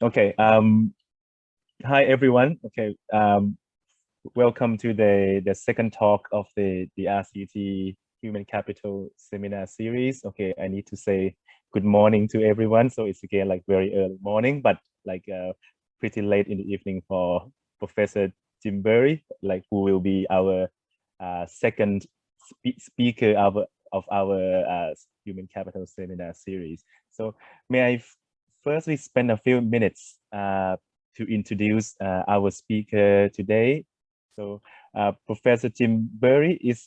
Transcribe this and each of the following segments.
Okay. Hi everyone. Okay. Welcome to the second talk of the RCT Human Capital Seminar Series. Okay, I need to say good morning to everyone. So it's again like very early morning, but like pretty late in the evening for Professor Jim Berry, like who will be our second speaker of our Human Capital Seminar Series. So may I firstly spend a few minutes to introduce our speaker today. So Professor Jim Berry is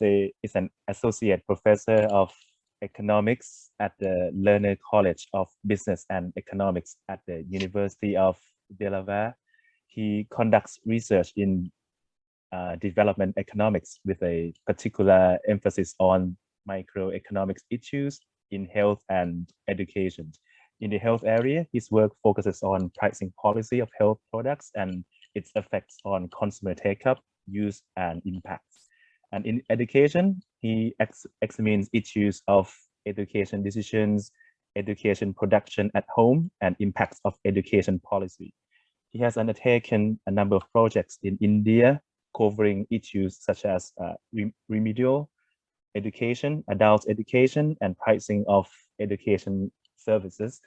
an associate professor of economics at the Lerner College of Business and Economics at the University of Delaware. He conducts research in development economics with a particular emphasis on microeconomics issues in health and education. In the health area, his work focuses on pricing policy of health products and its effects on consumer take-up, use, and impacts. And in education, he examines issues of education decisions, education production at home, and impacts of education policy. He has undertaken a number of projects in India covering issues such as remedial education, adult education, and pricing of education services.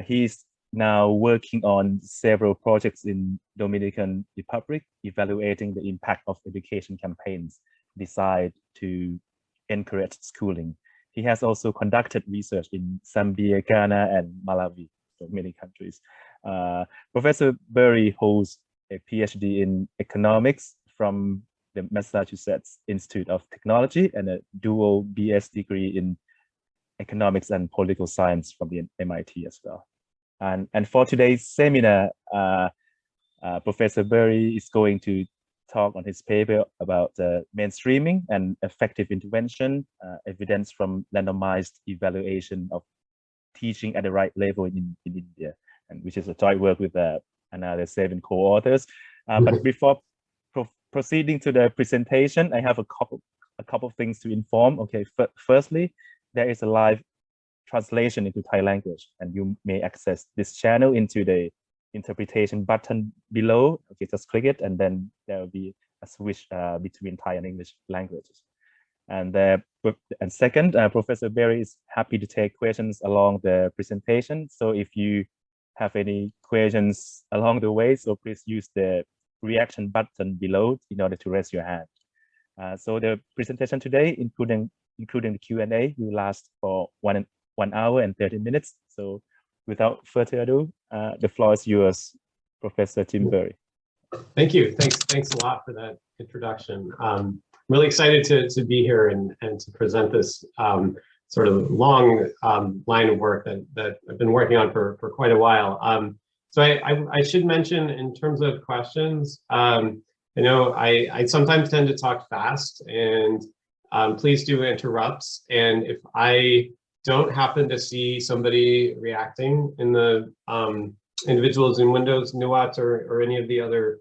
He's now working on several projects in Dominican Republic, evaluating the impact of education campaigns designed to encourage schooling. He has also conducted research in Zambia, Ghana, and Malawi, so many countries. Professor Berry holds a PhD in economics from the Massachusetts Institute of Technology and a dual BS degree in economics and political science from the MIT as well. And for today's seminar, Professor Berry is going to talk on his paper about mainstreaming and effective intervention, evidence from randomized evaluation of teaching at the right level in India, and which is a joint work with another 7 co-authors. But before proceeding to the presentation, I have a couple of things to inform. Okay, firstly, there is a live translation into Thai language, and you may access this channel into the interpretation button below. Okay, just click it, and then there will be a switch between Thai and English languages. And second, Professor Berry is happy to take questions along the presentation. So if you have any questions along the way, so please use the reaction button below in order to raise your hand. So the presentation today, including the Q&A, will last for 1 hour and 30 minutes. So without further ado, the floor is yours, Professor Jim Berry. Thank you. Thanks a lot for that introduction. Really excited to be here and to present this sort of long line of work that I've been working on for quite a while. So I should mention in terms of questions, I know I sometimes tend to talk fast, and please do interrupt. And if I don't happen to see somebody reacting in the individual Zoom windows, Nuat or any of the other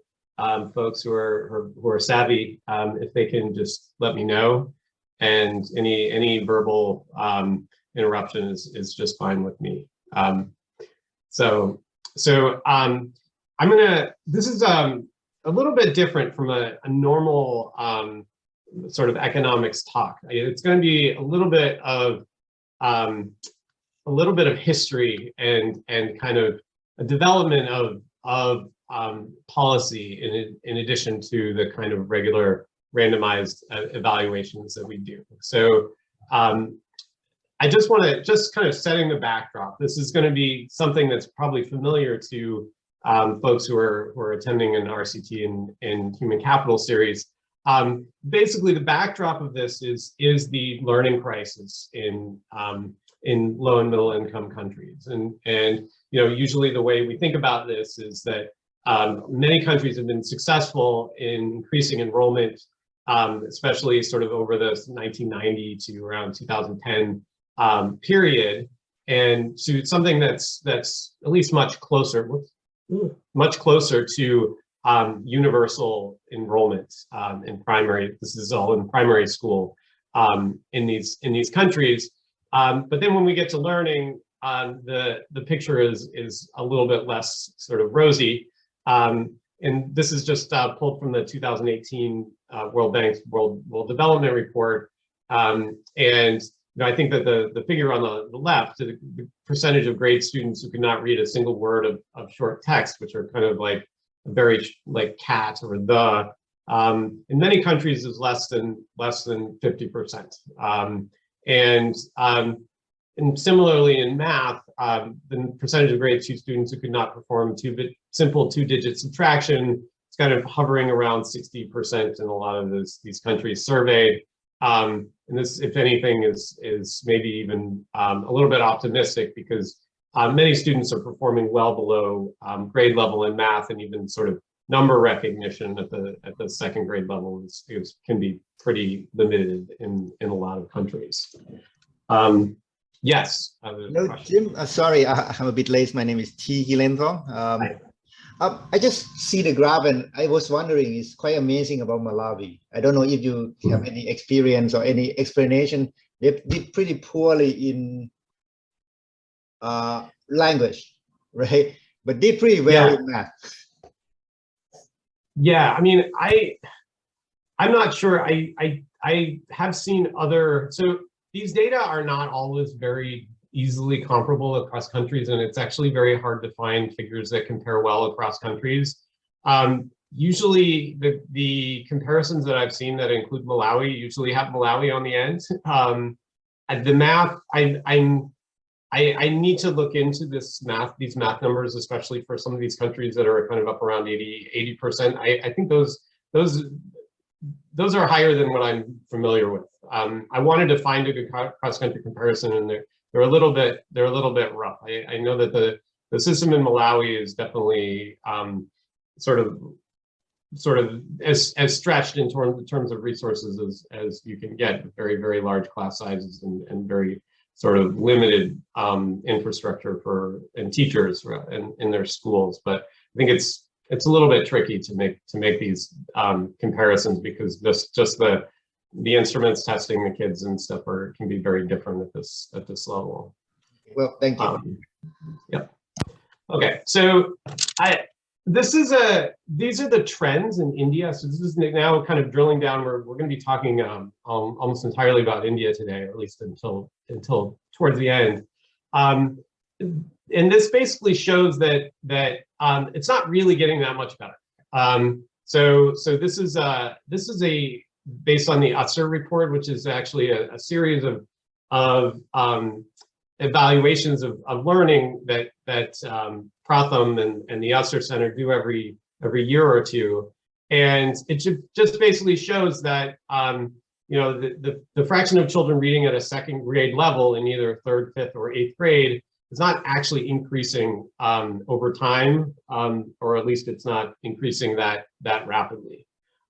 folks who are savvy, if they can just let me know, and any verbal interruption is just fine with me. This is a little bit different from a normal sort of economics talk. It's going to be a little bit of history and kind of a development of policy in addition to the kind of regular randomized evaluations that we do. So I just want to kind of setting the backdrop. This is going to be something that's probably familiar to folks who are attending an RCT in Human Capital series. Basically, the backdrop of this is the learning crisis in low and middle income countries, and you know, usually the way we think about this is that many countries have been successful in increasing enrollment, especially sort of over the 1990 to around 2010 period, and to something that's at least much closer to universal enrollment in primary. This is all in primary school in these countries. But then when we get to learning, the picture is a little bit less sort of rosy. And this is just pulled from the 2018 World Bank's World Development Report. And I think that the figure on the left, the percentage of grade students who could not read a single word of short text, which are kind of like very like cat or the, in many countries is less than 50%. And similarly in math, the percentage of grade 2 students who could not perform simple two-digit subtraction, it's kind of hovering around 60% in a lot of these countries surveyed. And this, if anything, is maybe even a little bit optimistic, because many students are performing well below grade level in math, and even sort of number recognition at the second grade level can be pretty limited in a lot of countries. Yes. No, Jim, sorry, I'm a bit late. My name is T. Hilendro. I just see the graph, and I was wondering, it's quite amazing about Malawi. I don't know if you have any experience or any explanation. They did pretty poorly in language, right? But did pretty well in math. Yeah, I mean, I'm not sure. I have seen other, so these data are not always very easily comparable across countries, and it's actually very hard to find figures that compare well across countries. Usually the comparisons that I've seen that include Malawi usually have Malawi on the end. The math, I need to look into these math numbers, especially for some of these countries that are kind of up around 80%. I think those are higher than what I'm familiar with. I wanted to find a good cross-country comparison, and they're a little bit rough. I know that the system in Malawi is definitely sort of as stretched in terms of resources as you can get, with very, very large class sizes and very sort of limited infrastructure and teachers in their schools. But I think it's a little bit tricky to make these comparisons, because just the instruments testing the kids and stuff can be very different at this level. Well, thank you. Yep. Okay, so these are the trends in India. So this is now kind of drilling down. We're going to be talking almost entirely about India today, or at least until towards the end. And this basically shows that it's not really getting that much better. So this is based on the USR report, which is actually a series of evaluations of learning that Pratham and the USR Center do every year or two, and it just basically shows that the fraction of children reading at a second grade level in either third, fifth, or eighth grade is not actually increasing over time, or at least it's not increasing that rapidly.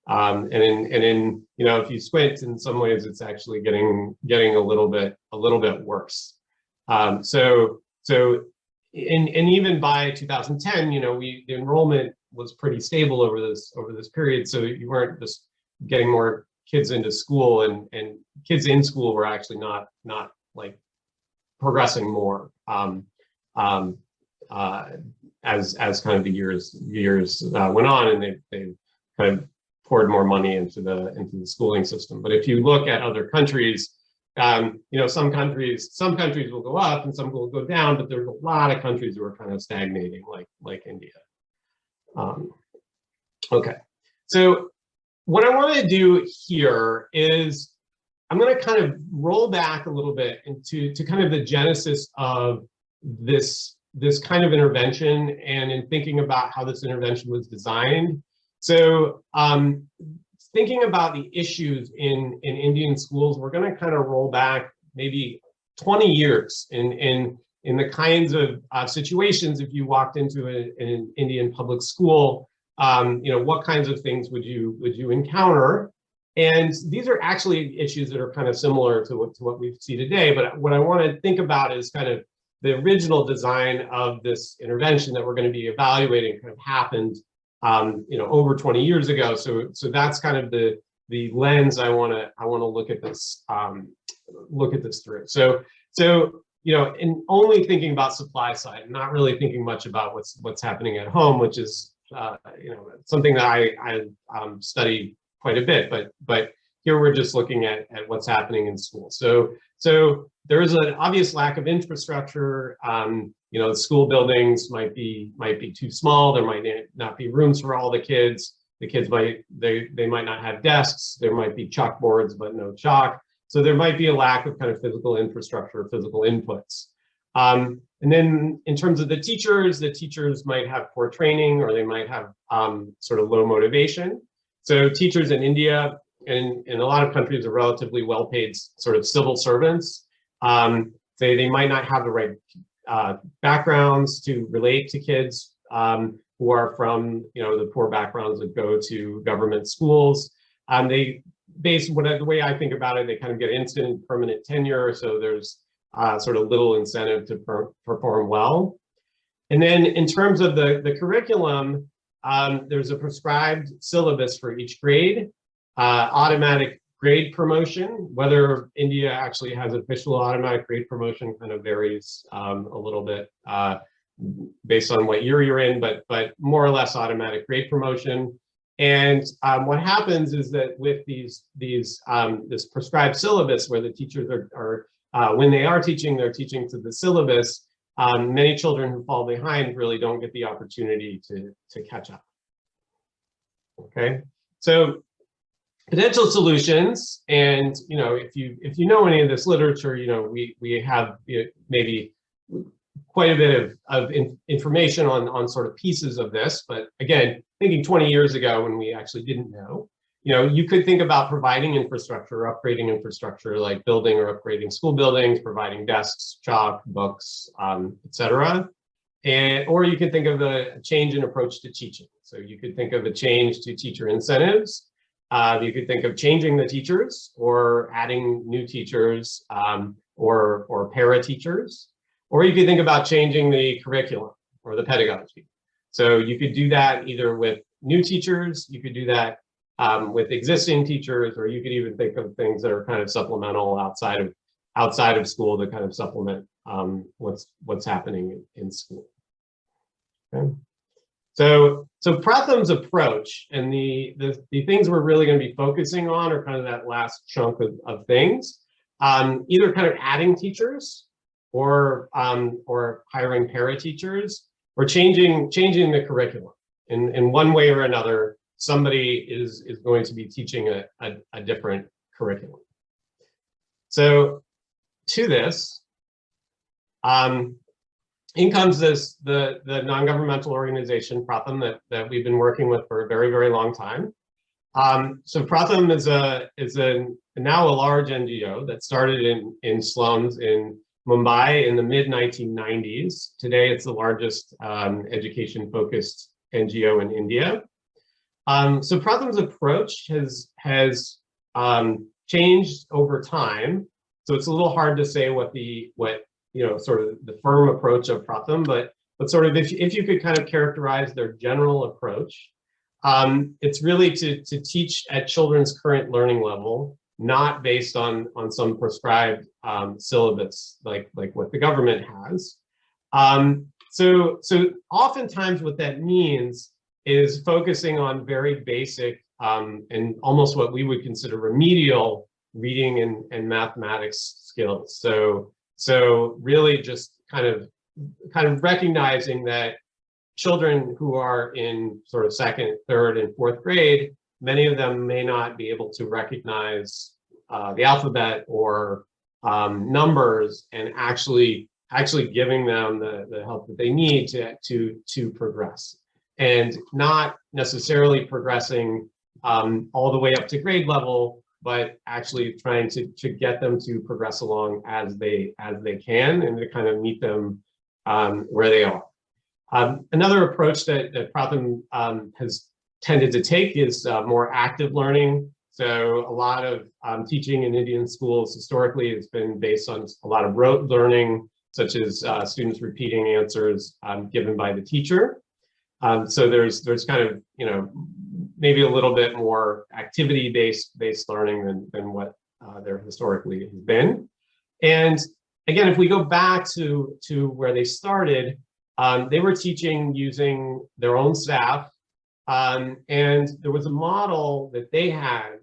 And in if you squint, in some ways it's actually getting a little bit worse. So even by 2010, the enrollment was pretty stable over this period. So you weren't just getting more kids into school, and kids in school were actually not like progressing more as kind of the years went on, and they kind of poured more money into the schooling system. But if you look at other countries, some countries will go up and some will go down, but there's a lot of countries who are kind of stagnating, like India. Okay, so what I want to do here is I'm going to kind of roll back a little bit to kind of the genesis of this kind of intervention, and in thinking about how this intervention was designed. So thinking about the issues in Indian schools, we're going to kind of roll back maybe 20 years in the kinds of situations. If you walked into an Indian public school, what kinds of things would you encounter? And these are actually issues that are kind of similar to what we see today. But what I want to think about is kind of the original design of this intervention that we're going to be evaluating kind of happened over 20 years ago. So that's kind of the look at this through. So and only thinking about supply side, and not really thinking much about what's happening at home, which is something that I study quite a bit. But here we're just looking at what's happening in school. So there is an obvious lack of infrastructure. The school buildings might be too small. There might not be rooms for all the kids. The kids might not have desks. There might be chalkboards, but no chalk. So there might be a lack of kind of physical infrastructure, physical inputs. And then in terms of the teachers might have poor training, or they might have sort of low motivation. So teachers in India and in a lot of countries are relatively well-paid sort of civil servants. They might not have the right backgrounds to relate to kids who are from the poor backgrounds that go to government schools. The way I think about it, they kind of get instant permanent tenure, so there's sort of little incentive to perform well. And then in terms of the curriculum, there's a prescribed syllabus for each grade, automatic grade promotion. Whether India actually has official automatic grade promotion kind of varies a little bit based on what year you're in, but more or less automatic grade promotion. And what happens is that with this prescribed syllabus, where the teachers are when they are teaching, they're teaching to the syllabus. Many children who fall behind really don't get the opportunity to catch up. Okay, so potential solutions, and if you know any of this literature, we have maybe quite a bit of information on sort of pieces of this. But again, thinking 20 years ago when we actually didn't know, you could think about providing infrastructure, upgrading infrastructure, like building or upgrading school buildings, providing desks, chalk, books, etc. Or you could think of a change in approach to teaching. So you could think of a change to teacher incentives. You could think of changing the teachers, or adding new teachers, or para teachers. Or you could think about changing the curriculum or the pedagogy. So you could do that either with new teachers, you could do that with existing teachers, or you could even think of things that are kind of supplemental outside of school to kind of supplement what's happening in school. Okay. So Pratham's approach, and the things we're really going to be focusing on are kind of that last chunk of things, either kind of adding teachers, or hiring para teachers, or changing the curriculum. In one way or another, somebody is going to be teaching a different curriculum. So to this, in comes the non-governmental organization Pratham that we've been working with for a very, very long time. So Pratham is now a large NGO that started in slums in Mumbai in the mid-1990s. Today, it's the largest education-focused NGO in India. So Pratham's approach has changed over time. So it's a little hard to say what sort of the firm approach of Pratham, but sort of if you could kind of characterize their general approach, it's really to teach at children's current learning level, not based on some prescribed syllabus like what the government has. So oftentimes what that means is focusing on very basic and almost what we would consider remedial reading and mathematics skills. So really just kind of recognizing that children who are in sort of second, third, and fourth grade, many of them may not be able to recognize the alphabet or numbers, and actually giving them the help that they need to progress, and not necessarily progressing all the way up to grade level, but actually trying to get them to progress along as they can, and to kind of meet them where they are. Another approach that Pratham has tended to take is more active learning. So a lot of teaching in Indian schools historically has been based on a lot of rote learning, such as students repeating answers given by the teacher. So there's kind of, maybe a little bit more activity-based learning than what there historically has been. And again, if we go back to where they started, they were teaching using their own staff. And there was a model that they had,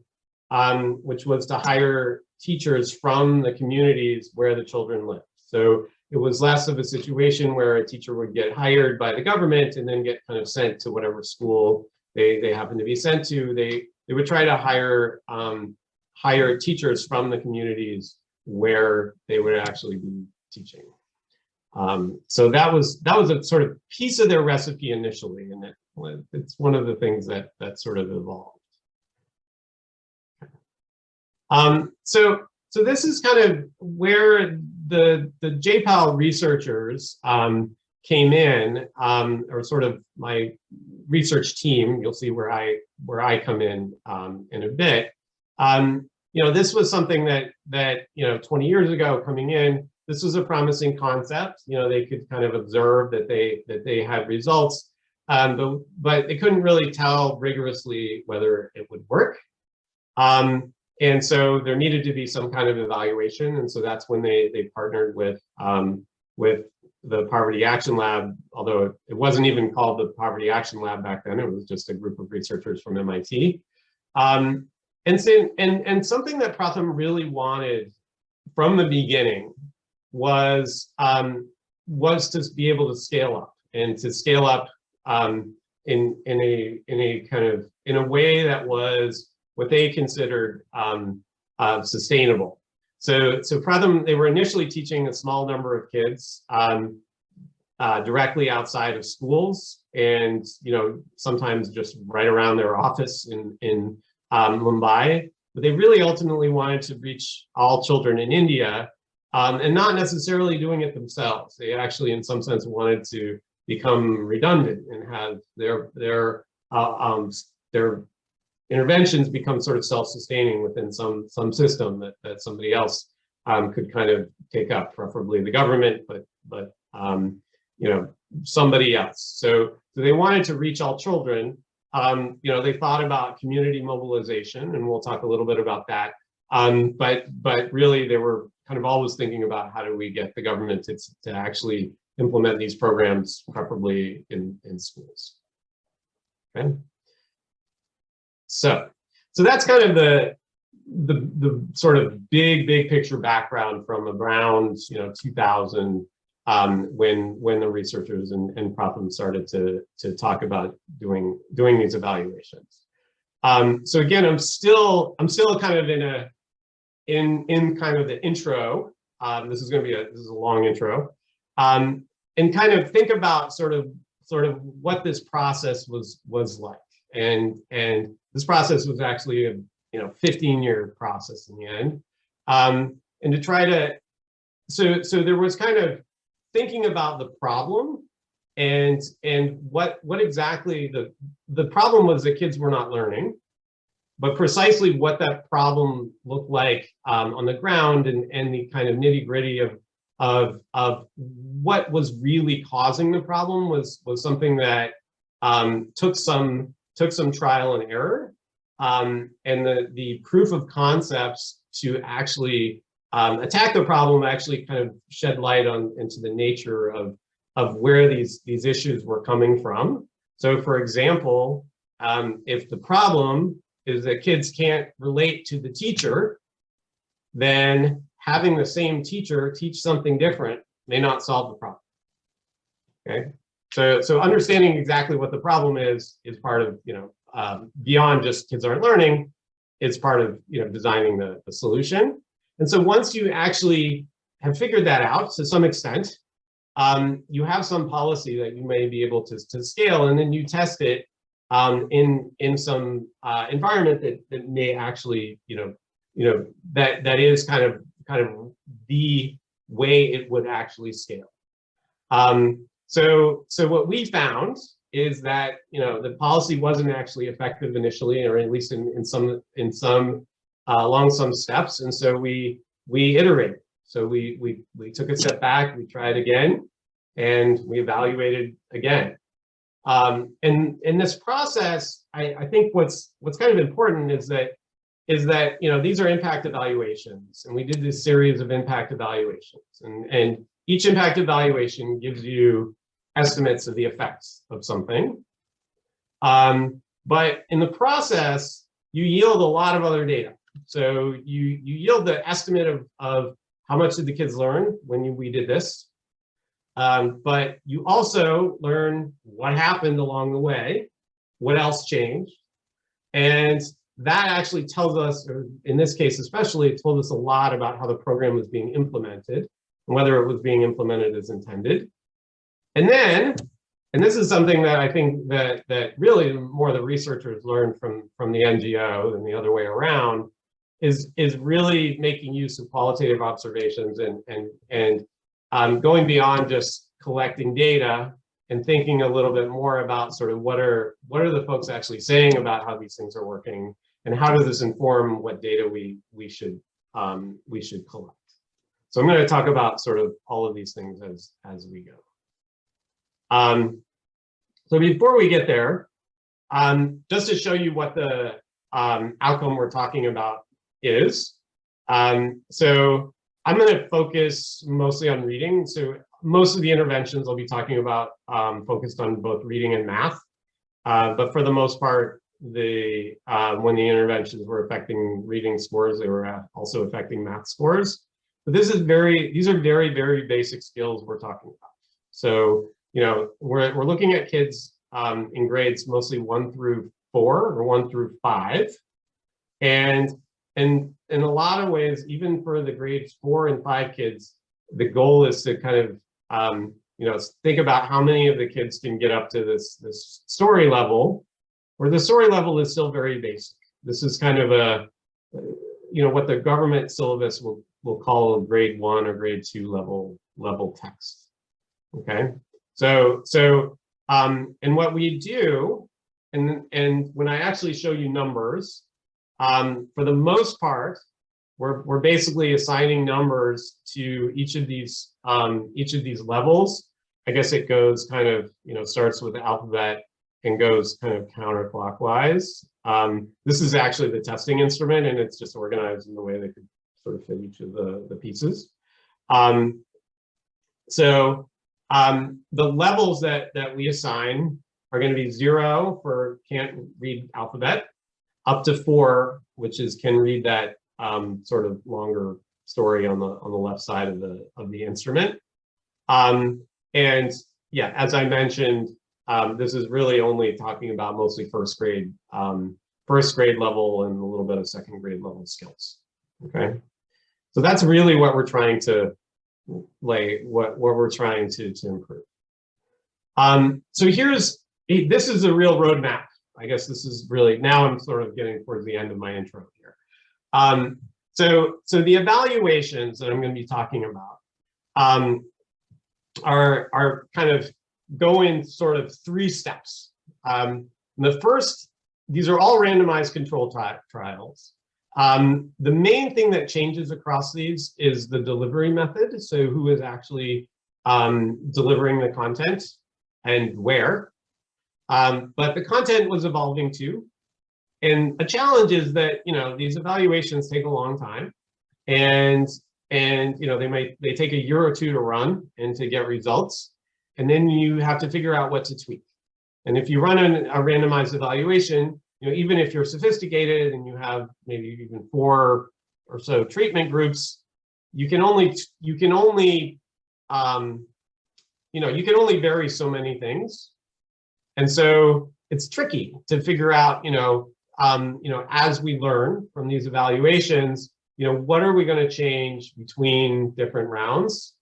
which was to hire teachers from the communities where the children lived. So it was less of a situation where a teacher would get hired by the government and then get kind of sent to whatever school they happen to be sent to. They would try to hire teachers from the communities where they would actually be teaching. So that was a sort of piece of their recipe initially, and it's one of the things that sort of evolved. So this is kind of where the JPAL researchers came in, or sort of my research team. You'll see where I come in a bit. You know, this was something that 20 years ago coming in, this was a promising concept. You know, they could kind of observe that they had results, but they couldn't really tell rigorously whether it would work. And so there needed to be some kind of evaluation, and so that's when they partnered with the Poverty Action Lab, although it wasn't even called the Poverty Action Lab back then. It was just a group of researchers from MIT. And something that Pratham really wanted from the beginning was to be able to scale up, and to scale up in a way that was what they considered sustainable. So Pratham, they were initially teaching a small number of kids directly outside of schools, and sometimes just right around their office in Mumbai. But they really ultimately wanted to reach all children in India, and not necessarily doing it themselves. They actually, in some sense, wanted to become redundant and have their interventions become sort of self-sustaining within some system that somebody else could kind of take up, preferably the government, but somebody else. So they wanted to reach all children. They thought about community mobilization, and we'll talk a little bit about that. But really, they were kind of always thinking about how do we get the government to actually implement these programs, preferably in schools. Okay. So that's kind of the sort of big picture background from around 2000, when the researchers and Pratham started to talk about doing these evaluations. So again, I'm still kind of in kind of the intro. This is a long intro, and kind of think about sort of what this process was like, and this process was actually a 15-year process in the end, and to try to so there was kind of thinking about the problem, and what exactly the problem was that kids were not learning, but precisely what that problem looked like on the ground, and the kind of nitty-gritty of what was really causing the problem was something that took some trial and error, and the proof of concepts to actually attack the problem actually kind of shed light into the nature of where these issues were coming from. So for example, if the problem is that kids can't relate to the teacher, then having the same teacher teach something different may not solve the problem. Okay, so understanding exactly what the problem is part of, beyond just kids aren't learning, it's part of designing the solution. And so once you actually have figured that out to some extent, you have some policy that you may be able to scale, and then you test it in some environment that may actually, that is kind of the way it would actually scale. So what we found is that the policy wasn't actually effective initially, or at least along some steps, and so we iterated. So we took a step back, we tried again, and we evaluated again. And in this process, I think what's kind of important is that is that, these are impact evaluations, and we did this series of impact evaluations, and each impact evaluation gives you estimates of the effects of something. But in the process, you yield a lot of other data. So you yield the estimate of how much did the kids learn when we did this. But you also learn what happened along the way, what else changed. And that actually tells us, or in this case especially, it told us a lot about how the program was being implemented and whether it was being implemented as intended. And then, and this is something that I think that really more the researchers learned from the NGO than the other way around, is really making use of qualitative observations and going beyond just collecting data and thinking a little bit more about sort of what are the folks actually saying about how these things are working, and how does this inform what data we should collect. So I'm going to talk about sort of all of these things as we go. So before we get there, just to show you what the outcome we're talking about is. So I'm going to focus mostly on reading. So most of the interventions I'll be talking about focused on both reading and math. But for the most part, when the interventions were affecting reading scores, they were also affecting math scores. But these are very, very basic skills we're talking about. So, we're looking at kids in grades mostly 1 through 4 or 1 through 5. And in a lot of ways, even for the grades 4 and 5 kids, the goal is to kind of, think about how many of the kids can get up to this story level, where the story level is still very basic. This is kind of what the government syllabus will call a grade 1 or grade 2 level text. Okay, so and what we do, and when I actually show you numbers, for the most part, we're basically assigning numbers to each of these levels. I guess it goes kind of, starts with the alphabet and goes kind of counterclockwise. This is actually the testing instrument, and it's just organized in the way that could sort of fit each of the pieces. The levels that we assign are going to be 0 for can't read alphabet, up to 4, which is can read that sort of longer story on the left side of the instrument. And yeah, as I mentioned, this is really only talking about mostly first grade level and a little bit of second grade level skills. Okay, so that's really what we're trying to what we're trying to improve. So this is a real roadmap. I guess this is really, now I'm sort of getting towards the end of my intro here. So the evaluations that I'm going to be talking about are kind of go in sort of 3 steps. The first, these are all randomized control trials. The main thing that changes across these is the delivery method. So who is actually delivering the content and where. But the content was evolving too. And a challenge is that, these evaluations take a long time, and they take a year or 2 to run and to get results. And then you have to figure out what to tweak. And if you run a randomized evaluation, even if you're sophisticated and you have maybe even 4 or so treatment groups, you can only vary so many things. And so it's tricky to figure out, as we learn from these evaluations, what are we going to change between different rounds,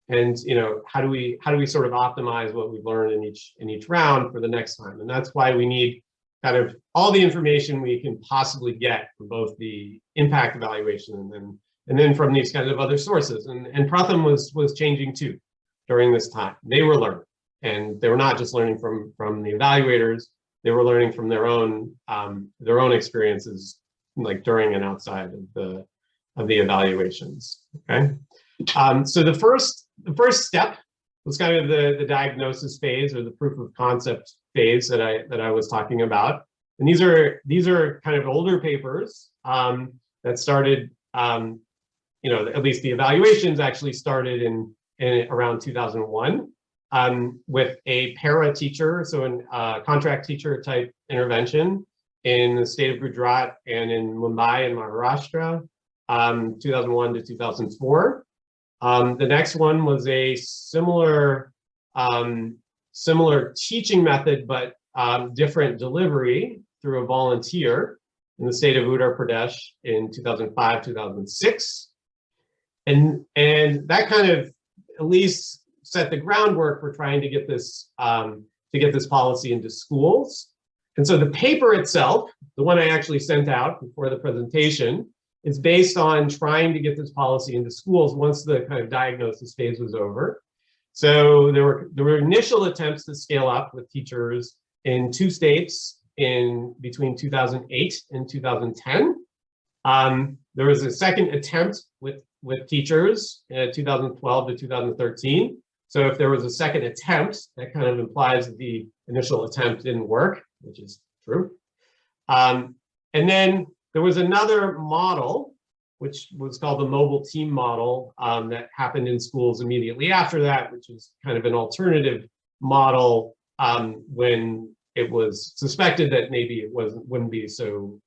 and how do we sort of optimize what we've learned in each round for the next time. And that's why we need kind of all the information we can possibly get from both the impact evaluation and then from these kinds of other sources. And Pratham was changing too during this time. They were learning, and they were not just learning from the evaluators. They were learning from their own experiences, like during and outside of the evaluations. Okay, so the first step was kind of the diagnosis phase, or the proof of concept phase that I was talking about. And these are kind of older papers that started, at least the evaluations actually started in around 2001 with a para teacher, so a contract teacher type intervention in the state of Gujarat and in Mumbai and Maharashtra, 2001 to 2004. The next one was a similar teaching method, but different delivery through a volunteer in the state of Uttar Pradesh in 2005, 2006. And that kind of at least set the groundwork for trying to get this policy into schools. And so the paper itself, the one I actually sent out before the presentation, is based on trying to get this policy into schools once the kind of diagnosis phase was over. So there were initial attempts to scale up with teachers in 2 states in between 2008 and 2010. There was a second attempt with teachers in 2012 to 2013. So if there was a second attempt, that kind of implies that the initial attempt didn't work, which is true. And then there was another model, which was called the mobile team model, that happened in schools immediately after that, which is kind of an alternative model when it was suspected that maybe it wouldn't be so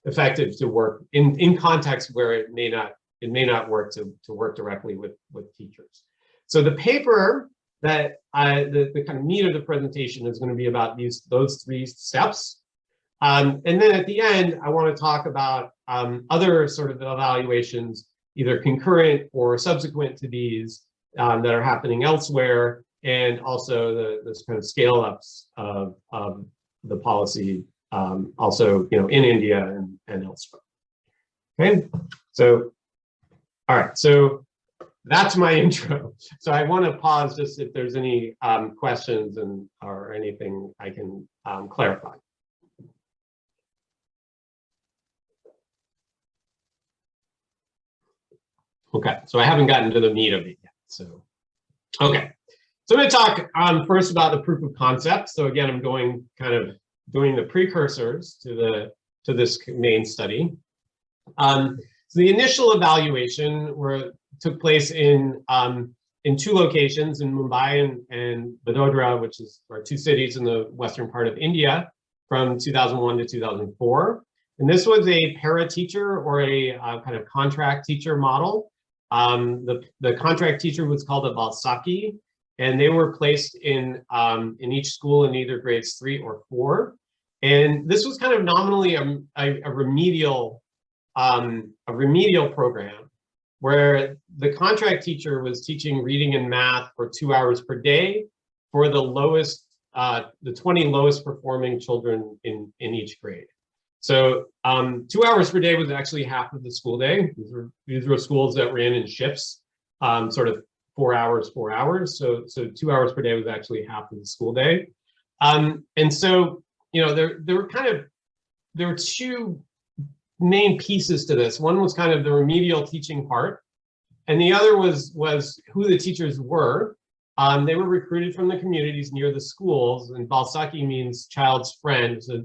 effective to work in contexts where it may not work to work directly with teachers. So the paper that the kind of meat of the presentation is going to be about those 3 steps. And then at the end, I want to talk about other sort of evaluations, either concurrent or subsequent to these that are happening elsewhere, and also this kind of scale ups of the policy, also in India and elsewhere. Okay, so all right, so that's my intro. So I want to pause just if there's any questions or anything I can clarify. Okay, so I haven't gotten to the meat of it yet. So, okay, so I'm going to talk first about the proof of concept. So again, I'm doing the precursors to this main study. So the initial evaluation took place in 2 locations, in Mumbai and Vadodara, which are 2 cities in the western part of India, from 2001 to 2004. And this was a para teacher or a kind of contract teacher model. The contract teacher was called a Valsaki, and they were placed in each school in either grades 3 or 4. And this was kind of nominally a remedial program where the contract teacher was teaching reading and math for 2 hours per day for the 20 lowest performing children in each grade. So 2 hours per day was actually half of the school day. These were schools that ran in shifts, sort of 4 hours, 4 hours. So 2 hours per day was actually half of the school day. And so, there were 2 main pieces to this. One was kind of the remedial teaching part, and the other was who the teachers were. They were recruited from the communities near the schools, and Valsaki means child's friend. So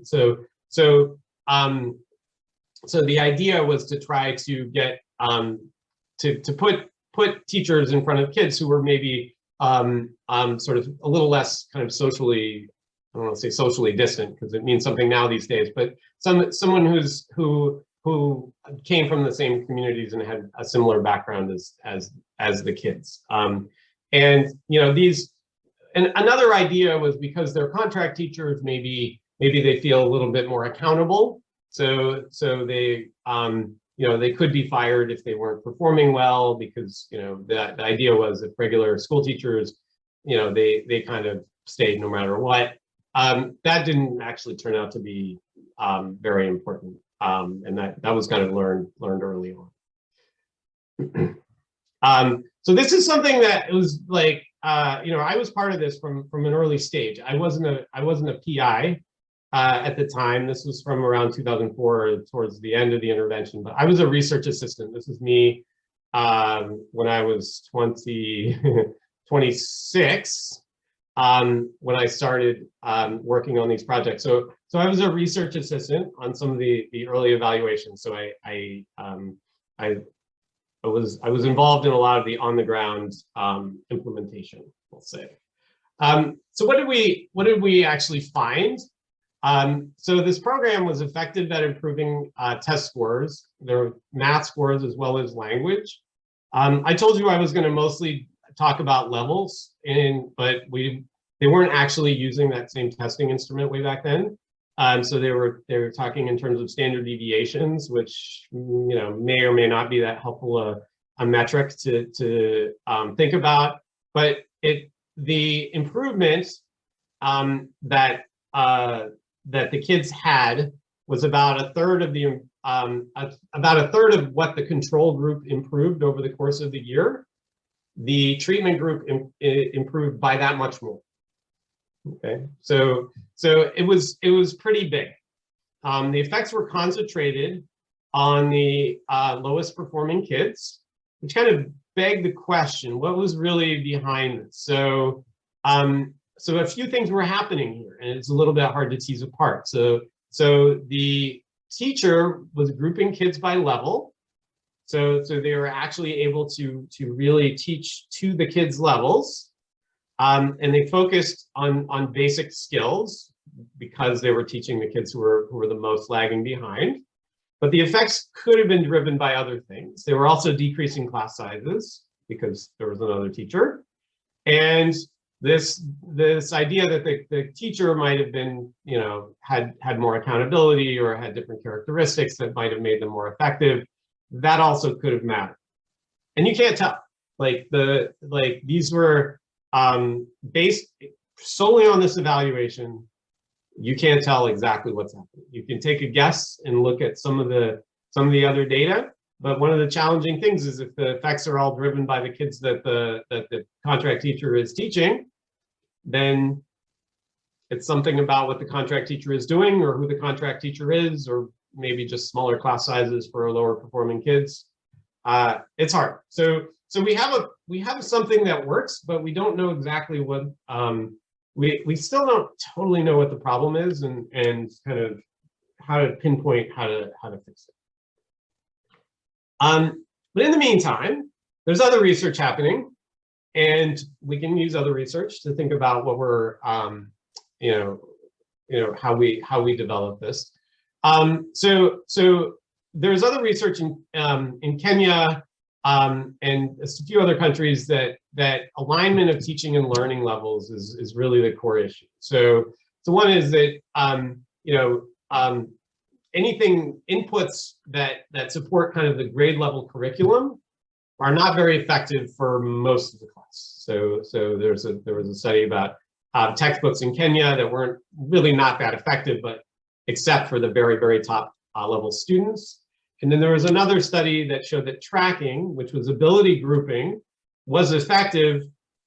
the idea was to try to get to put teachers in front of kids who were maybe sort of a little less kind of socially, I don't want to say socially distant because it means something now these days, but someone who came from the same communities and had a similar background as the kids. And another idea was because they're contract teachers, maybe they feel a little bit more accountable. So they they could be fired if they weren't performing well, because the idea was if regular school teachers, they kind of stayed no matter what. That didn't actually turn out to be very important, and that was kind of learned early on. So this is something that was like I was part of this from an early stage. I wasn't a PI at the time. This was from around 2004, towards the end of the intervention, but I was a research assistant. This was me when I was 26. when I started working on these projects. So I was a research assistant on some of the early evaluations. So I was involved in a lot of the on the ground implementation, we'll say. So what did we actually find? So this program was effective at improving test scores. There were math scores as well as language. I told you I was going to mostly talk about levels, but they weren't actually using that same testing instrument way back then. So they were talking in terms of standard deviations, which may or may not be that helpful a metric to think about. But the improvement that the kids had was about a third of what the control group improved over the course of the year. The treatment group improved by that much more. Okay, so it was pretty big. The effects were concentrated on the lowest performing kids, which kind of begged the question: what was really behind this? So a few things were happening here, and it's a little bit hard to tease apart. So the teacher was grouping kids by level. So they were actually able to really teach to the kids' levels. And they focused on basic skills because they were teaching the kids who were the most lagging behind. But the effects could have been driven by other things. They were also decreasing class sizes because there was another teacher. And this idea that the teacher might have been, had more accountability or had different characteristics that might have made them more effective, that also could have mattered. And you can't tell. These were based solely on this evaluation. You can't tell exactly what's happening. You can take a guess and look at some of the other data, but one of the challenging things is if the effects are all driven by the kids that the contract teacher is teaching, then it's something about what the contract teacher is doing or who the contract teacher is, or maybe just smaller class sizes for lower performing kids. It's hard. So we have something that works, but we don't know exactly what we still don't totally know what the problem is and kind of how to pinpoint how to fix it. But in the meantime, there's other research happening, and we can use other research to think about what we're how we develop this. So there's other research in Kenya and a few other countries that alignment of teaching and learning levels is really the core issue. So one is that anything inputs that support kind of the grade level curriculum are not very effective for most of the class. So there was a study about textbooks in Kenya that weren't really not that effective, but except for the very, very top level students. And then there was another study that showed that tracking, which was ability grouping, was effective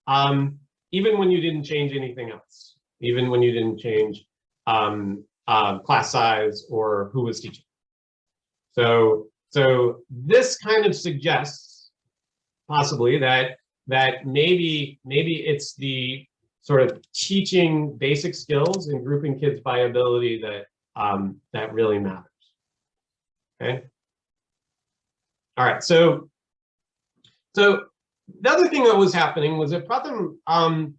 even when you didn't change anything else, even when you didn't change class size or who was teaching. So this kind of suggests possibly that maybe it's the sort of teaching basic skills and grouping kids by ability that really matters. Okay. All right. So the other thing that was happening was that Pratham,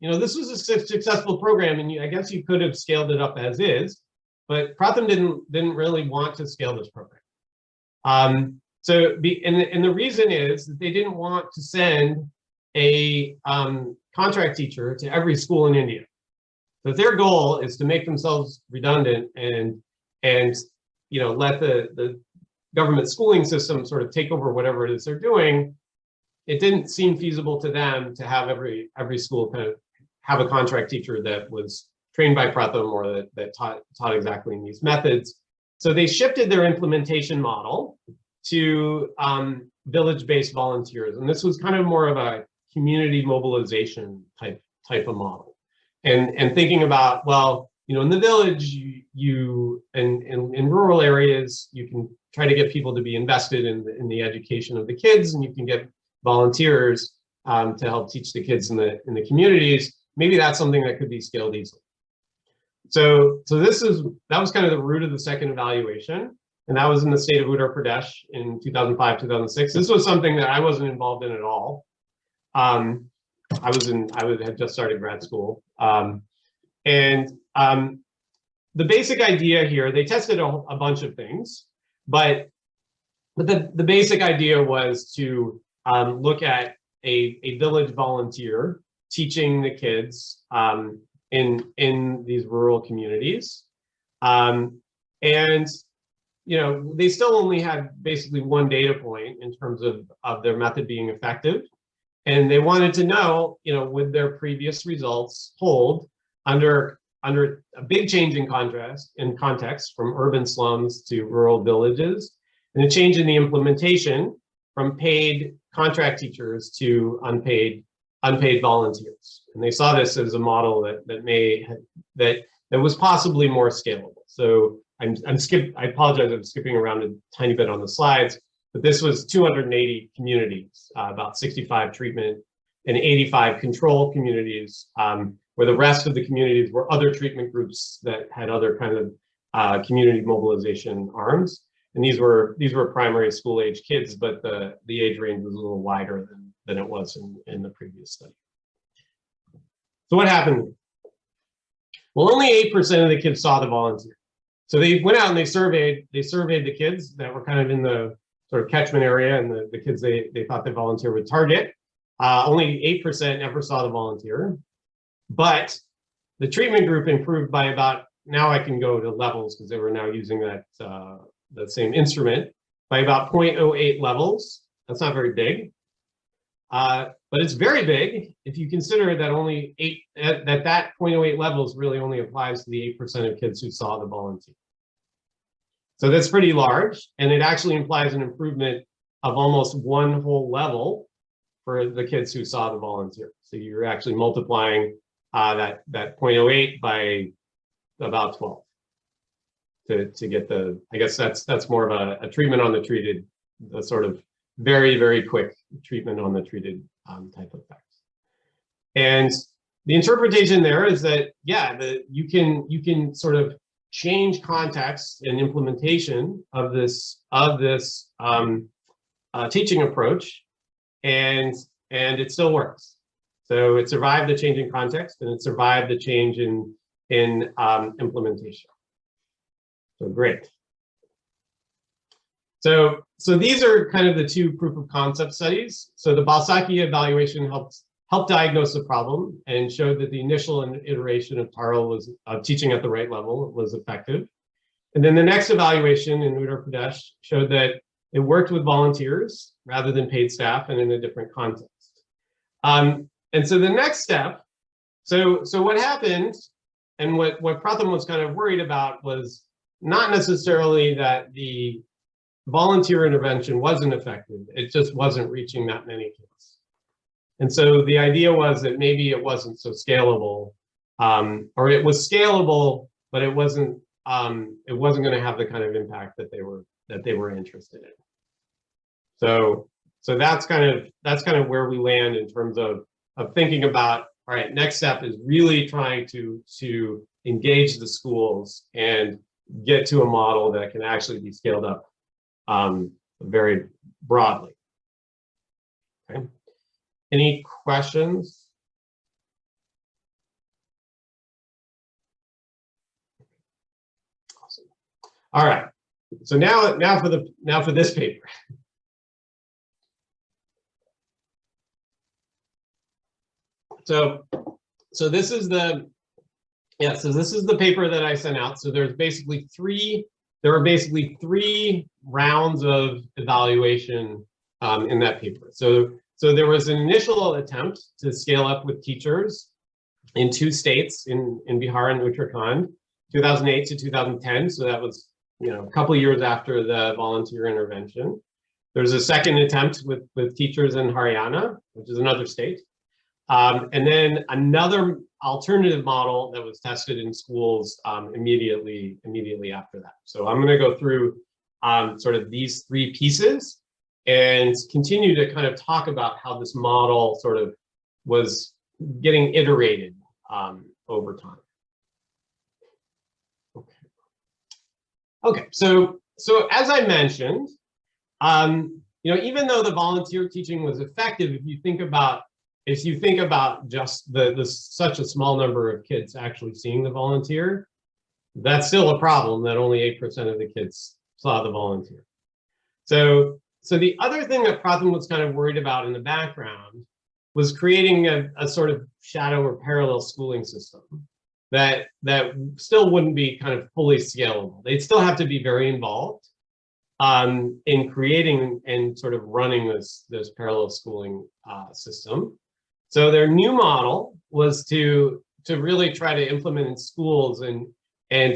this was a successful program, and I guess you could have scaled it up as is, but Pratham didn't really want to scale this program. And the reason is that they didn't want to send a contract teacher to every school in India. So their goal is to make themselves redundant and let the government schooling system sort of take over whatever it is they're doing. It didn't seem feasible to them to have every school kind of have a contract teacher that was trained by Pratham or that taught exactly in these methods. So they shifted their implementation model to village-based volunteers, and this was kind of more of a community mobilization type of model, and thinking about, well, in the village, in rural areas, you can try to get people to be invested in the education of the kids, and you can get volunteers to help teach the kids in the communities. maybe that's something that could be scaled easily. So that was kind of the root of the second evaluation, and that was in the state of Uttar Pradesh in 2005, 2006. This was something that I wasn't involved in at all. I had just started grad school, the basic idea here, they tested a bunch of things, but the basic idea was to look at a village volunteer teaching the kids in these rural communities. And they still only had basically one data point in terms of their method being effective. And they wanted to know, would their previous results hold under a big change in context from urban slums to rural villages, and a change in the implementation from paid contract teachers to unpaid volunteers. And they saw this as a model that was possibly more scalable. So I apologize, I'm skipping around a tiny bit on the slides, but this was 280 communities, about 65 treatment and 85 control communities, where the rest of the communities were other treatment groups that had other kind of community mobilization arms. And these were primary school age kids, but the age range was a little wider than it was in the previous study. So what happened? Well, only 8% of the kids saw the volunteer. So they went out and they surveyed the kids that were kind of in the sort of catchment area and the kids they thought the volunteer would target. Only 8% ever saw the volunteer, but the treatment group improved by about, now I can go to levels because they were now using that same instrument, by about 0.08 levels. That's not very big, but it's very big if you consider that only that 0.08 levels really only applies to the 8% of kids who saw the volunteer. So that's pretty large, and it actually implies an improvement of almost one whole level for the kids who saw the volunteer. So you're actually multiplying that 0.08 by about 12 to get the, I guess that's more of a treatment on the treated, the sort of very, very quick treatment on the treated type of effects. And the interpretation there is that, yeah, you can sort of change context and implementation of this teaching approach, and it still works. So it survived the change in context, and it survived the change in implementation. So great. So these are kind of the two proof of concept studies. So the Balsaki evaluation helped diagnose the problem and showed that the initial iteration of TARL of teaching at the right level was effective. And then the next evaluation in Uttar Pradesh showed that it worked with volunteers rather than paid staff and in a different context. And so the next step, so what happened, and what Pratham was kind of worried about was not necessarily that the volunteer intervention wasn't effective, it just wasn't reaching that many kids. And so the idea was that maybe it wasn't so scalable, or it was scalable, but it wasn't going to have the kind of impact that they were interested in. So that's kind of where we land in terms of thinking about, all right, next step is really trying to engage the schools and get to a model that can actually be scaled up very broadly. Okay. Any questions? Awesome. All right. So now for this paper. So this is the paper that I sent out. So there were basically three rounds of evaluation in that paper. So there was an initial attempt to scale up with teachers in two states, in Bihar and Uttarakhand, 2008 to 2010. So that was a couple of years after the volunteer intervention. There's a second attempt with teachers in Haryana, which is another state. And then another alternative model that was tested in schools immediately after that. So I'm going to go through sort of these three pieces and continue to kind of talk about how this model sort of was getting iterated over time. Okay, so as I mentioned, even though the volunteer teaching was effective, if you think about just the such a small number of kids actually seeing the volunteer, that's still a problem that only 8% of the kids saw the volunteer. So the other thing that Pratham was kind of worried about in the background was creating a sort of shadow or parallel schooling system that still wouldn't be kind of fully scalable. They'd still have to be very involved in creating and sort of running this parallel schooling system. So their new model was to really try to implement in schools and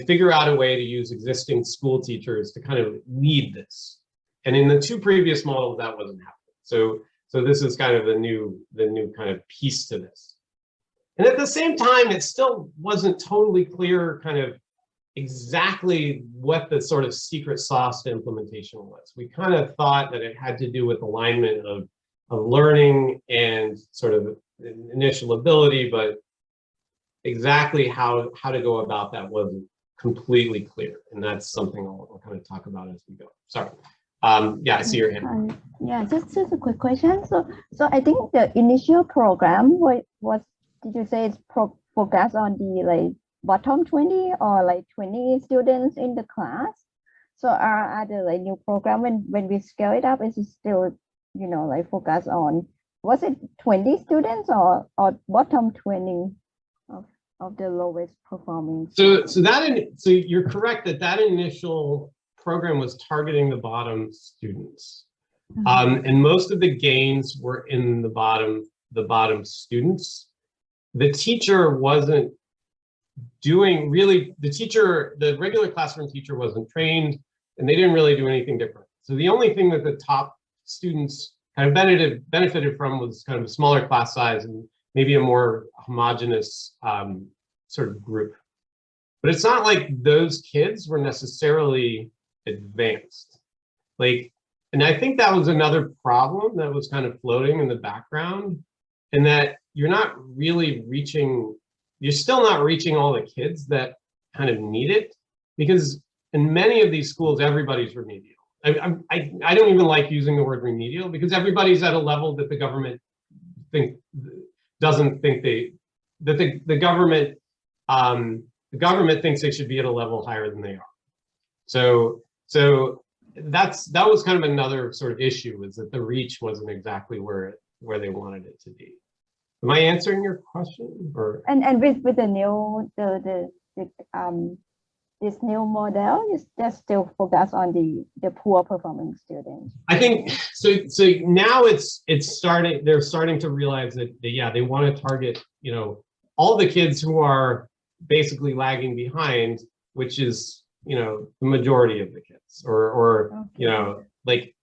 figure out a way to use existing school teachers to kind of lead this. And in the two previous models, that wasn't happening. So this is kind of the new kind of piece to this. And at the same time, it still wasn't totally clear kind of exactly what the sort of secret sauce to implementation was. We kind of thought that it had to do with alignment of learning and sort of initial ability, but exactly how to go about that wasn't completely clear. And that's something I'll kind of talk about as we go. Sorry. Yeah, I see your hand. Yeah, just a quick question. So I think the initial program was did you say it's focused on the like bottom 20 or like 20 students in the class? So are the like new program when we scale it up, is it still, like focus on, was it 20 students or bottom 20 of the lowest performing? So you're correct that initial program was targeting the bottom students. And most of the gains were in the bottom students. The teacher wasn't doing really, the regular classroom teacher wasn't trained, and they didn't really do anything different. So the only thing that the top students kind of benefited from was kind of a smaller class size and maybe a more homogeneous sort of group. But it's not like those kids were necessarily advanced. And I think that was another problem that was kind of floating in the background, in that you're still not reaching all the kids that kind of need it, because in many of these schools, everybody's remedial. I don't even like using the word remedial, because everybody's at a level that the government the government thinks they should be at a level higher than they are. So that was kind of another sort of issue, is that the reach wasn't exactly where they wanted it to be. Am I answering your question? Or and with the new this new model is just still focused on the poor performing students? I think so now they're starting to realize that they want to target all the kids who are basically lagging behind, which is the majority of the kids, or okay. Like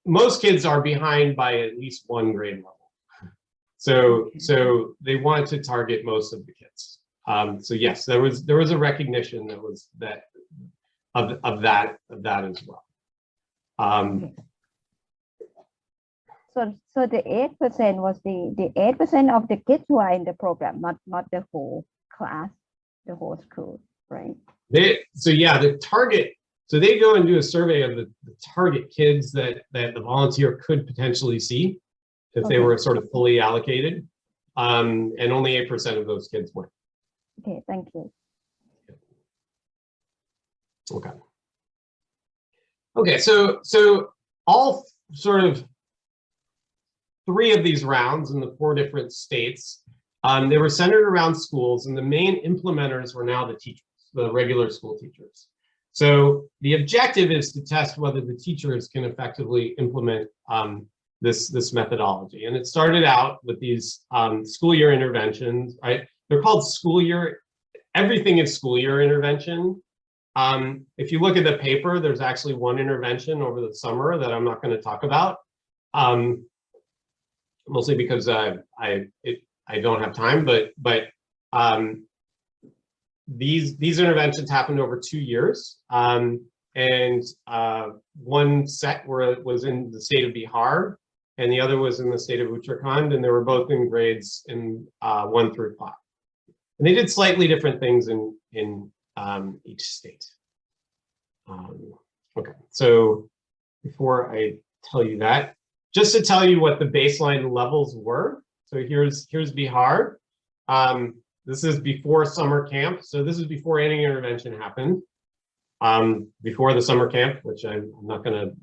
most kids are behind by at least one grade level. So they want to target most of the kids. So yes, there was a recognition of that as well. Okay. So the 8% was the 8% of the kids who are in the program, not the whole class, the whole school, right? The target. So they go and do a survey of the target kids that the volunteer could potentially see if they were sort of fully allocated, and only 8% of those kids went. Okay, thank you. Okay, so all sort of 3 of these rounds in the 4 different states, they were centered around schools, and the main implementers were now the teachers, the regular school teachers. So the objective is to test whether the teachers can effectively implement this methodology. And it started out with these school year interventions, right? They're called school year, everything is school year intervention. If you look at the paper, there's actually one intervention over the summer that I'm not going to talk about, mostly because I don't have time, but these interventions happened over 2 years, and one set was in the state of Bihar, and the other was in the state of Uttarakhand, and they were both in grades in 1 through 5. And they did slightly different things in each state. Okay, so before I tell you that, just to tell you what the baseline levels were. So here's Bihar. This is before summer camp. So this is before any intervention happened. Before the summer camp, which I'm not going to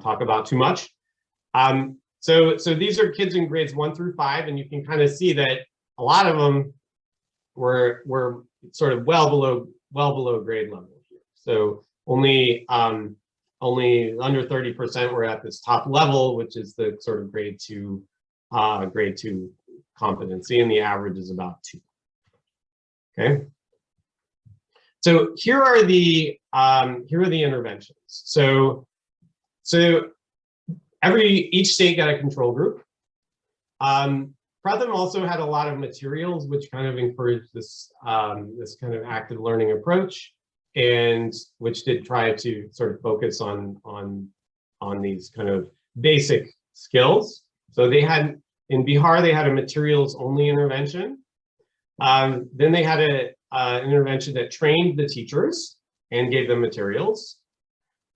talk about too much. So these are kids in grades 1 through 5, and you can kind of see that a lot of them were sort of well below grade level here. So only under 30% were at this top level, which is the sort of grade 2 competency, and the average is about 2. Okay. So here are the interventions. So each state got a control group. Pratham also had a lot of materials which kind of encouraged this this kind of active learning approach, and which did try to sort of focus on these kind of basic skills. So they had, in Bihar, they had a materials only intervention. Then they had an intervention that trained the teachers and gave them materials.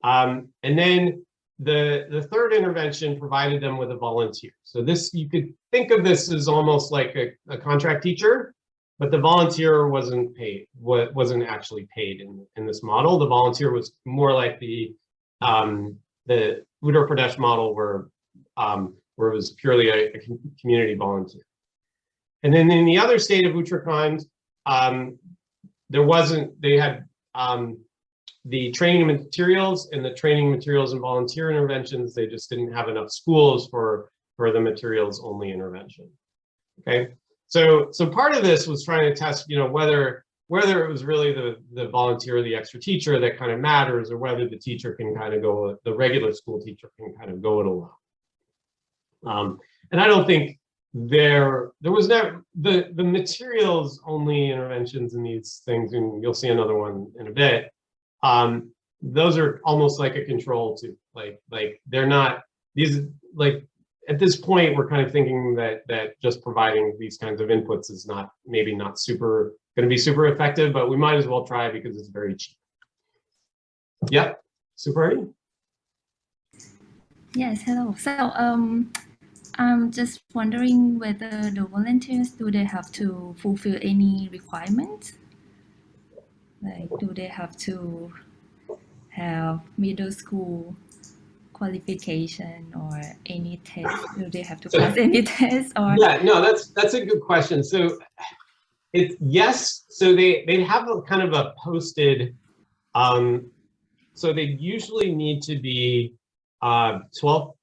And then the third intervention provided them with a volunteer. So this, you could think of this as almost like a contract teacher, but the volunteer wasn't paid, wasn't actually paid in this model. The volunteer was more like the Uttar Pradesh model where it was purely a community volunteer. And then in the other state of Uttarakhand, they had the training materials, and the training materials and volunteer interventions, they just didn't have enough schools for the materials only intervention. Okay, so part of this was trying to test, whether it was really the volunteer or the extra teacher that kind of matters, or whether the teacher can kind of go, the regular school teacher can kind of go it alone. And I don't think there was never the materials only interventions in these things, and you'll see another one in a bit. Those are almost like a control too. Like they're not these, like at this point we're kind of thinking that just providing these kinds of inputs is maybe not going to be super effective, but we might as well try because it's very cheap. Yep, Super. Yes, hello. So I'm just wondering whether the volunteers, do they have to fulfill any requirements? Like, do they have to have middle school qualification or any test? Do they have to pass any test? Or yeah, no, that's a good question. So it's yes. So they have a kind of a posted. So they usually need to be 12th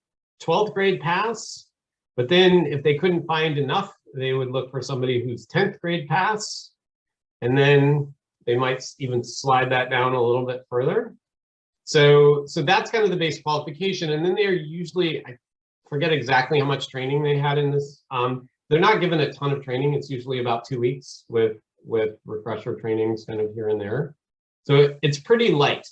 grade pass. But then if they couldn't find enough, they would look for somebody who's 10th grade pass, and then they might even slide that down a little bit further. So that's kind of the base qualification. And then they're usually, I forget exactly how much training they had in this. They're not given a ton of training. It's usually about 2 weeks with refresher trainings kind of here and there. So it's pretty light.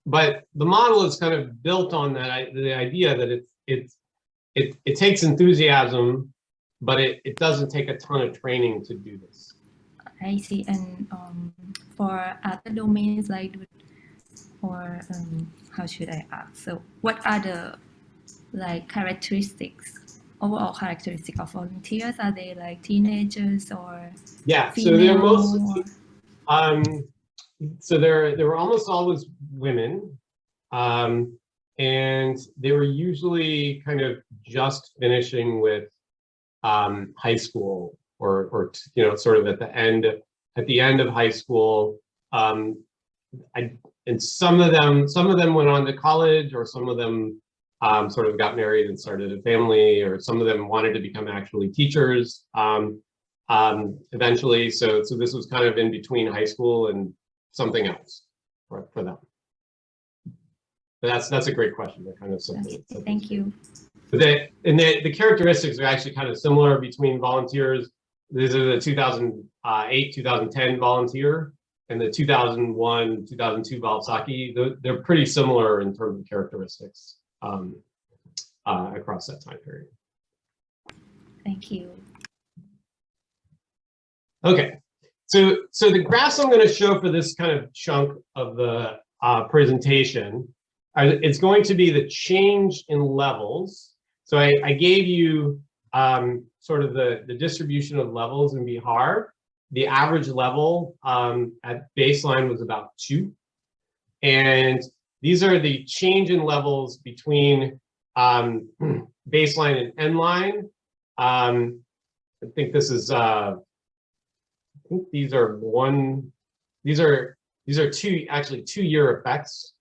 But the model is kind of built on the idea that it takes enthusiasm, but it doesn't take a ton of training to do this. I see. And for other domains, like, or how should I ask? So what are the characteristics, overall characteristics of volunteers? Are they like teenagers or yeah? Female, so they're mostly so they were almost always women, and they were usually kind of just finishing with high school, or sort of at the end of high school. And some of them went on to college, or some of them sort of got married and started a family, or some of them wanted to become actually teachers eventually. So this was kind of in between high school and something else for them. But that's a great question. They're kind of simple. Okay, thank you. But the characteristics are actually kind of similar between volunteers. These are the 2008, 2010 volunteer and the 2001, 2002 Valsaki. They're pretty similar in terms of characteristics across that time period. Thank you. Okay, So the graphs I'm going to show for this kind of chunk of the presentation, it's going to be the change in levels. So I gave you sort of the distribution of levels in Bihar. The average level at baseline was about 2. And these are the change in levels between baseline and end line. I think this is I think these are 2-year effects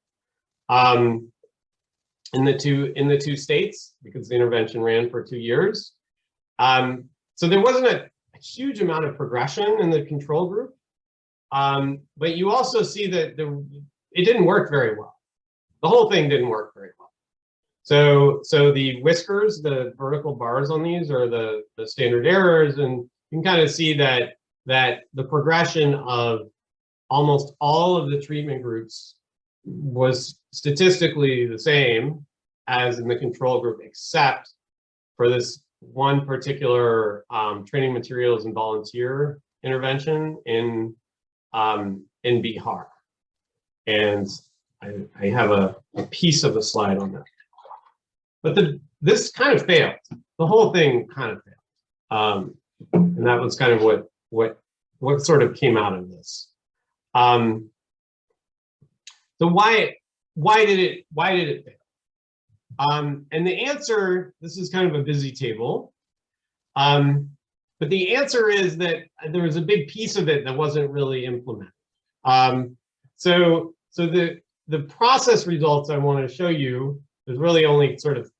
in the two states, because the intervention ran for 2 years. So there wasn't a huge amount of progression in the control group, but you also see that it didn't work very well. The whole thing didn't work very well. So the whiskers, the vertical bars on these, are the standard errors, and you can kind of see that the progression of almost all of the treatment groups was statistically the same as in the control group, except for this one particular training materials and volunteer intervention in Bihar. And I have a piece of a slide on that. But this kind of failed. The whole thing kind of failed. And that was kind of what sort of came out of this. So why did it fail? And the answer, this is kind of a busy table, but the answer is that there was a big piece of it that wasn't really implemented. So the process results I want to show you, there's really only sort of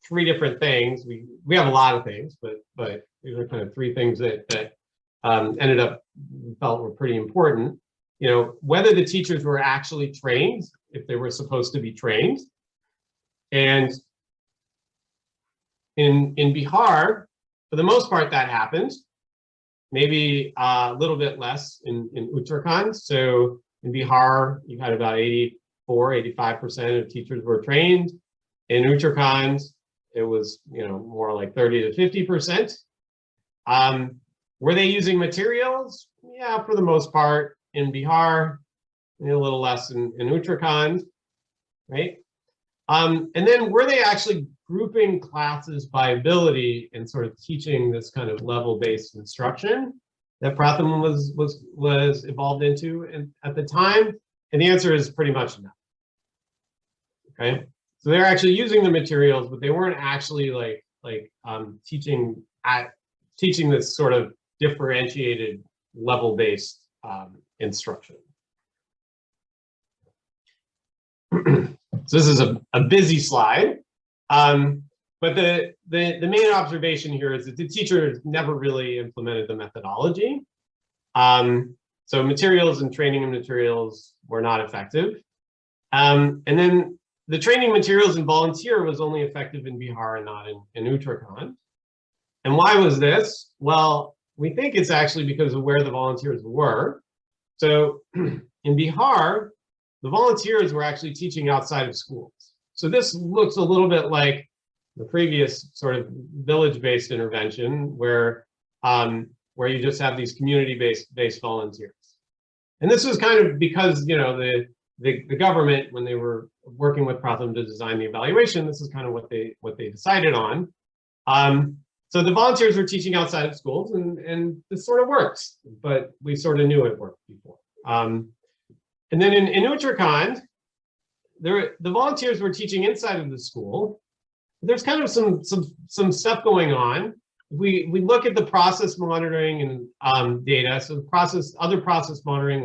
3 different things. We have a lot of things, but these are kind of 3 things that ended up, we felt were pretty important. You know, whether the teachers were actually trained, if they were supposed to be trained. And in Bihar, for the most part, that happened. Maybe a little bit less in Uttarakhand. So in Bihar, you had about 85% of teachers were trained. In Uttarakhand, it was, you know, more like 30 to 50%. Were they using materials? Yeah, for the most part in Bihar, a little less in Uttarakhand, right? And then were they actually grouping classes by ability and sort of teaching this kind of level-based instruction that Pratham was evolved into at the time? And the answer is pretty much no. Okay, so they're actually using the materials, but they weren't actually teaching this sort of differentiated level-based instruction. So this is a busy slide, but the main observation here is that the teachers never really implemented the methodology. So materials and training and materials were not effective. And then the training materials and volunteer was only effective in Bihar and not in Uttarakhand. And why was this? Well, we think it's actually because of where the volunteers were. So in Bihar, the volunteers were actually teaching outside of schools. So this looks a little bit like the previous sort of village-based intervention where you just have these community-based volunteers. And this was kind of because, you know, the government, when they were working with Pratham to design the evaluation, this is kind of what they decided on. So the volunteers were teaching outside of schools, and this sort of works, but we sort of knew it worked before. And then in Uttarakhand, the volunteers were teaching inside of the school. There's kind of some stuff going on. We look at the process monitoring and data. So other process monitoring,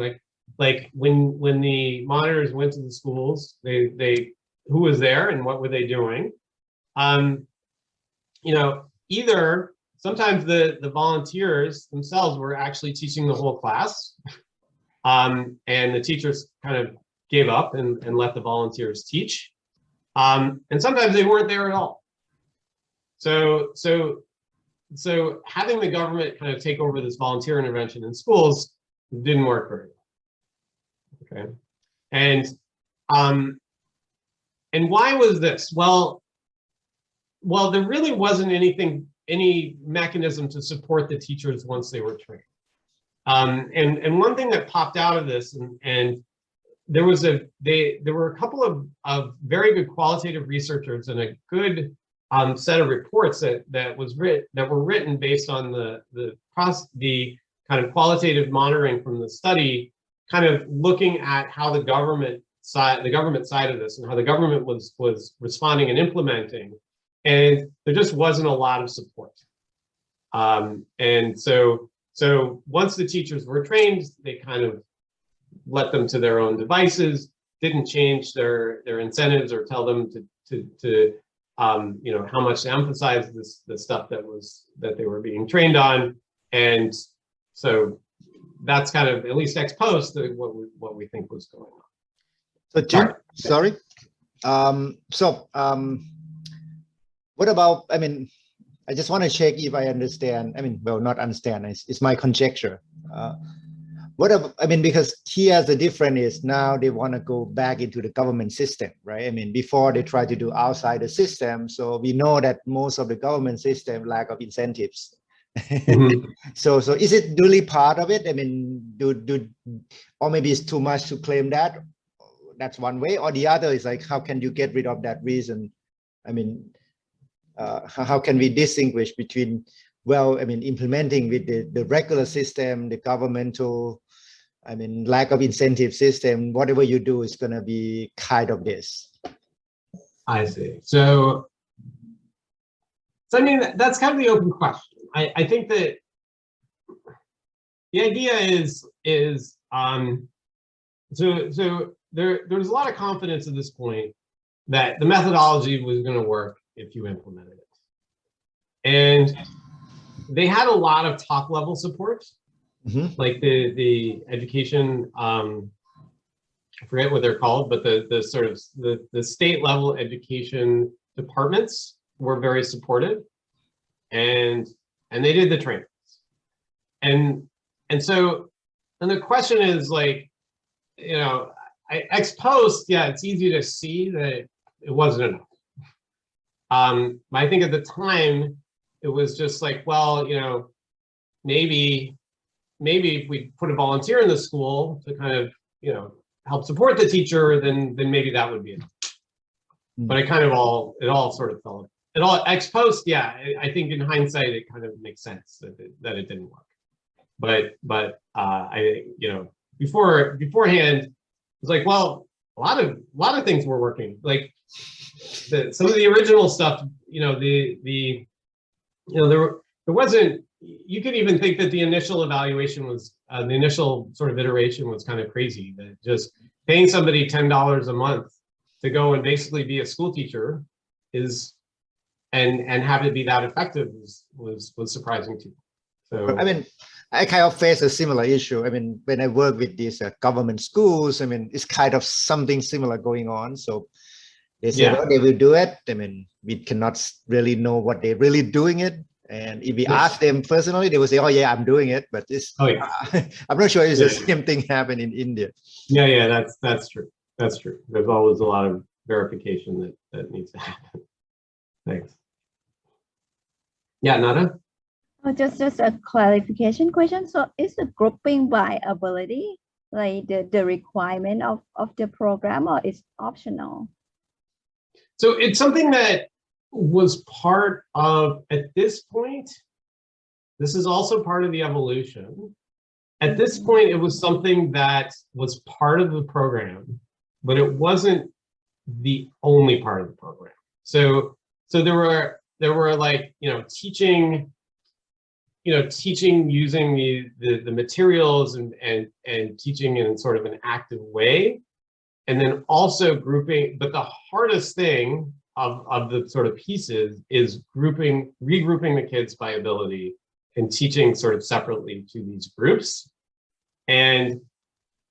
like when the monitors went to the schools, who was there and what were they doing? You know, either sometimes the volunteers themselves were actually teaching the whole class. And the teachers kind of gave up and let the volunteers teach. And sometimes they weren't there at all. So having the government kind of take over this volunteer intervention in schools didn't work very well. Okay. And why was this? Well, there really wasn't any mechanism to support the teachers once they were trained. And one thing that popped out of this, and there were a couple of very good qualitative researchers and a good set of reports that were written based on the kind of qualitative monitoring from the study, kind of looking at how the government side of this and how the government was responding and implementing, and there just wasn't a lot of support. And so once the teachers were trained, they kind of let them to their own devices, didn't change their incentives or tell them to you know, how much to emphasize the stuff that they were being trained on. And so that's kind of, at least ex post, what we think was going on. So Jim, sorry. What about, I mean, I just want to check if I understand. I mean, well, not understand, it's my conjecture. I mean, because here the difference is now they want to go back into the government system, right? I mean, before they try to do outside the system. So we know that most of the government system lack of incentives. Mm-hmm. So is it really part of it? I mean, or maybe it's too much to claim that. That's one way, or the other is like, how can you get rid of that reason? I mean, how can we distinguish between, well, I mean, implementing with the regular system, the governmental, I mean, lack of incentive system, whatever you do is going to be kind of this. I see. So I mean, that's kind of the open question. I think that the idea is so there's a lot of confidence at this point that the methodology was going to work if you implemented it. And they had a lot of top level support, like the education, I forget what they're called, but the sort of the state level education departments were very supportive, and they did the trainings. And the question is, like, you know, ex post, yeah, it's easy to see that it wasn't enough. I think at the time it was just like, well, you know, maybe if we put a volunteer in the school to kind of, you know, help support the teacher, then maybe that would be enough. But it all sort of fell. It all ex post, yeah. I think in hindsight it kind of makes sense that it didn't work. But I, you know, beforehand, it was like, well, a lot of things were working. Like some of the original stuff, you know, there wasn't. You could even think that the initial evaluation was the initial sort of iteration was kind of crazy. That just paying somebody $10 a month to go and basically be a school teacher is, and have it be that effective was surprising to me. So I mean, I kind of face a similar issue. I mean, when I work with these government schools, I mean, it's kind of something similar going on. So they say, well, they will do it. I mean, we cannot really know what they're really doing it. And if we ask them personally, they will say, oh yeah, I'm doing it. But it's, I'm not sure it's the same thing happen in India. Yeah, that's true. That's true. There's always a lot of verification that needs to happen. Thanks. Yeah, Nada? Just a clarification question. So is the grouping by ability like the requirement of the program, or is optional? So it's something that was part of, at this point, this is also part of the evolution. At this point, it was something that was part of the program, but it wasn't the only part of the program. So there were like, you know, teaching using the materials and teaching in sort of an active way, and then also grouping. But the hardest thing of the sort of pieces is regrouping the kids by ability and teaching sort of separately to these groups. And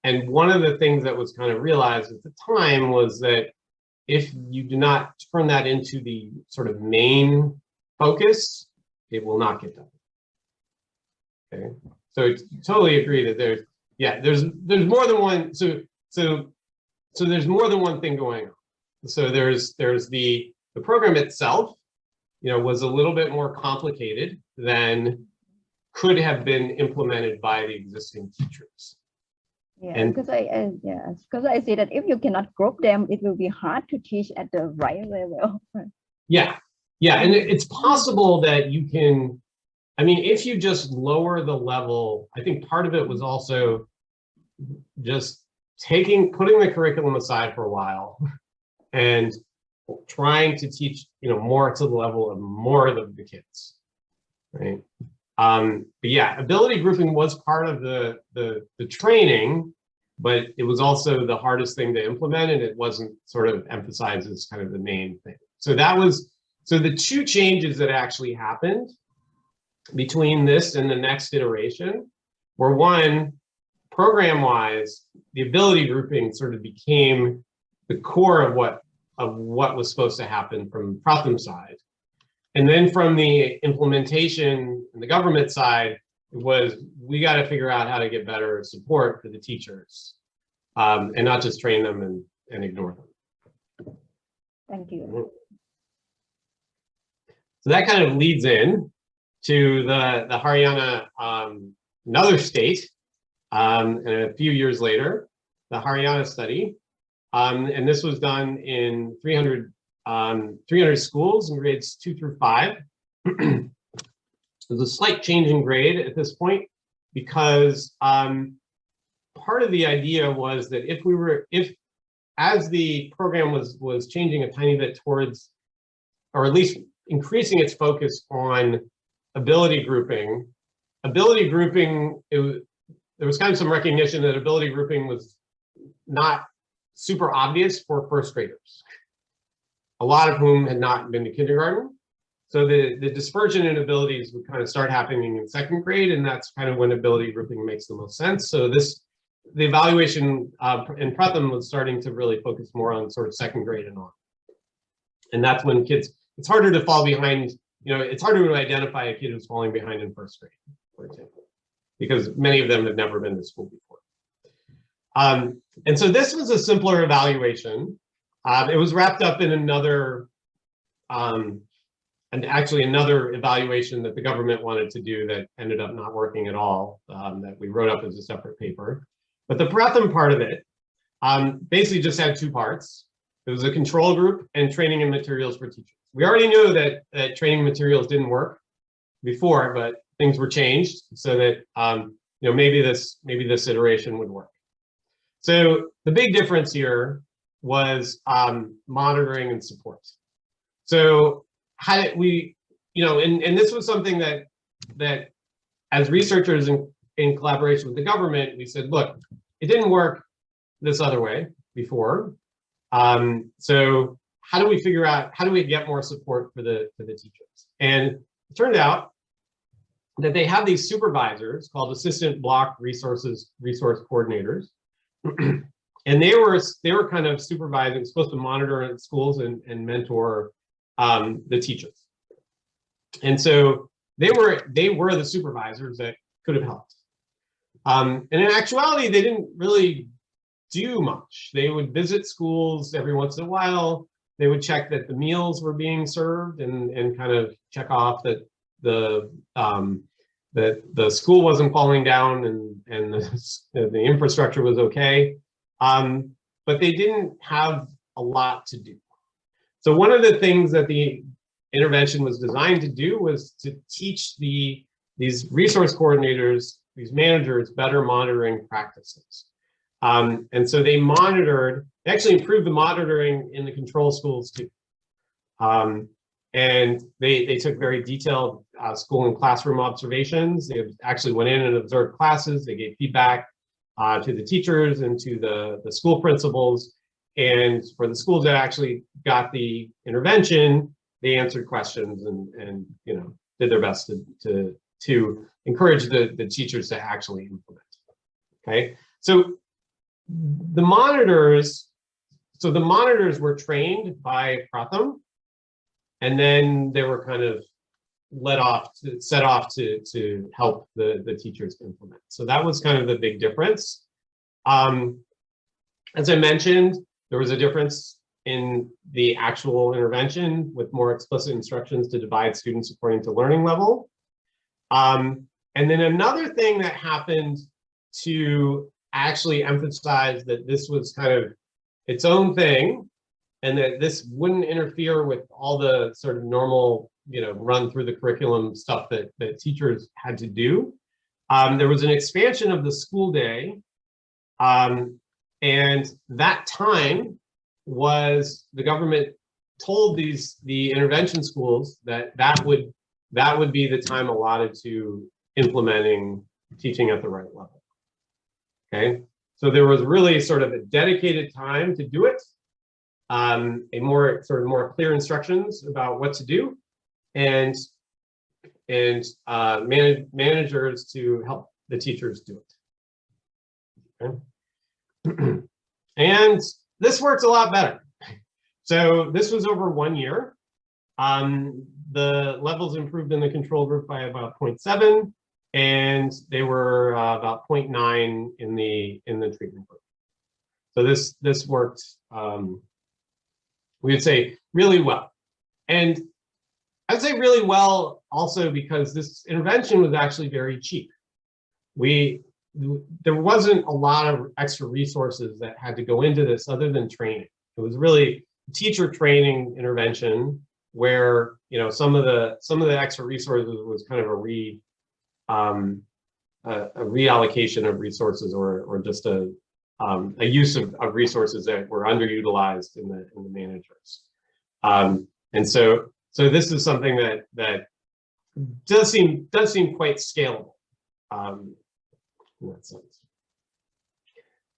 one of the things that was kind of realized at the time was that if you do not turn that into the sort of main focus, it will not get done. Okay, so I totally agree that there's more than one. So there's more than one thing going on. So there's the program itself, you know, was a little bit more complicated than could have been implemented by the existing teachers. Yeah, And- because I see that if you cannot group them, it will be hard to teach at the right level. Yeah, and it's possible that you can, I mean, if you just lower the level, I think part of it was also just putting the curriculum aside for a while and trying to teach, more to the level of more of the kids, right? But yeah, ability grouping was part of the training, but it was also the hardest thing to implement, and it wasn't sort of emphasized as kind of the main thing. So the two changes that actually happened between this and the next iteration were, one, program-wise, the ability grouping sort of became the core of what was supposed to happen from Pratham's side. And then from the implementation and the government side, it was, we got to figure out how to get better support for the teachers, and not just train them and ignore them. Thank you. So that kind of leads in to the Haryana, another state, and a few years later, the Haryana study. And this was done in 300 schools in grades 2 through 5. There's a slight change in grade at this point because part of the idea was that as the program was changing a tiny bit towards, or at least increasing its focus on ability grouping, there was kind of some recognition that ability grouping was not super obvious for first graders, a lot of whom had not been to kindergarten. So the dispersion in abilities would kind of start happening in second grade, and that's kind of when ability grouping makes the most sense. So the evaluation in Pratham was starting to really focus more on sort of second grade and on. And that's when kids, it's harder to fall behind, it's harder to identify a kid who's falling behind in first grade, for example, because many of them have never been to school before. And so this was a simpler evaluation. It was wrapped up in another evaluation that the government wanted to do that ended up not working at all, that we wrote up as a separate paper. But the Pratham part of it basically just had two parts. It was a control group and training and materials for teachers. We already knew that training materials didn't work before, but things were changed so that maybe this iteration would work. So the big difference here was monitoring and support. So how did we, and this was something that as researchers in collaboration with the government, we said, look, it didn't work this other way before. So how do we figure out, how do we get more support for the teachers? And it turned out that they have these supervisors called assistant block resource coordinators. And they were kind of supervising, supposed to monitor at schools and mentor the teachers. And so they were the supervisors that could have helped. And in actuality, they didn't really do much. They would visit schools every once in a while. They would check that the meals were being served and kind of check off that the school wasn't falling down and the infrastructure was okay. But they didn't have a lot to do. So one of the things that the intervention was designed to do was to teach these resource coordinators, these managers, better monitoring practices. And so they actually improved the monitoring in the control schools too. And they took very detailed school and classroom observations. They actually went in and observed classes. They gave feedback to the teachers and to the school principals. And for the schools that actually got the intervention, they answered questions and did their best to encourage the teachers to actually implement. Okay, so the monitors were trained by Pratham, and then they were kind of set off to help the teachers implement. So that was kind of the big difference. As I mentioned, there was a difference in the actual intervention with more explicit instructions to divide students according to learning level. And then another thing that happened to actually emphasize that this was kind of its own thing, and that this wouldn't interfere with all the sort of normal, run through the curriculum stuff that teachers had to do. There was an expansion of the school day, and that time was, the government told the intervention schools that would be the time allotted to implementing teaching at the right level. Okay, so there was really sort of a dedicated time to do it, a more clear instructions about what to do, and managers to help the teachers do it. Okay. And this works a lot better. So this was over 1 year. The levels improved in the control group by about 0.7, and they were about 0.9 in the treatment group. So this worked, we would say, really well. And I'd say really well also because this intervention was actually very cheap. There wasn't a lot of extra resources that had to go into this other than training. It was really teacher training intervention where some of the extra resources was kind of a reallocation of resources or just a use of resources that were underutilized in the managers. And so this is something that does seem quite scalable in that sense.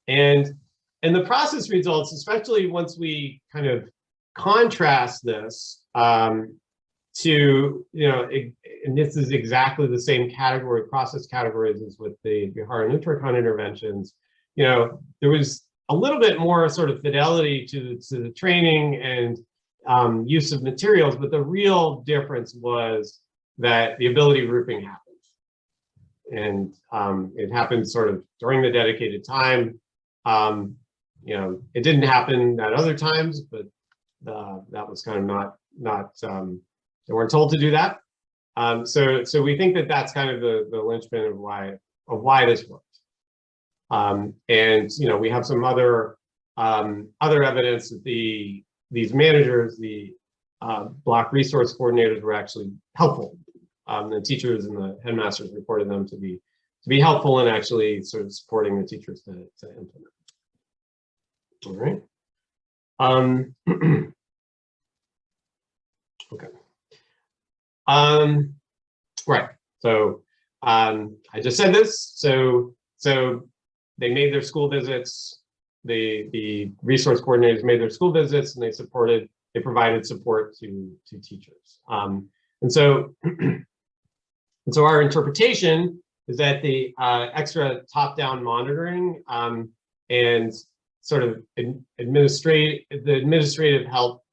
And the process results, especially once we kind of contrast this to, and this is exactly the same process categories as with the Vihara Nutrakan interventions, there was a little bit more sort of fidelity to the training and use of materials, but the real difference was that the ability grouping happened. And it happened sort of during the dedicated time. It didn't happen at other times, but that was kind of not they weren't told to do that. So we think that that's kind of the linchpin of why this worked. And we have some other evidence that these managers, the block resource coordinators, were actually helpful. The teachers and the headmasters reported them to be helpful in actually sort of supporting the teachers to implement. All right. Okay. Right. So I just said this. So they made their school visits. The resource coordinators made their school visits, and they provided support to teachers. And so our interpretation is that the extra top-down monitoring and sort of administrative help,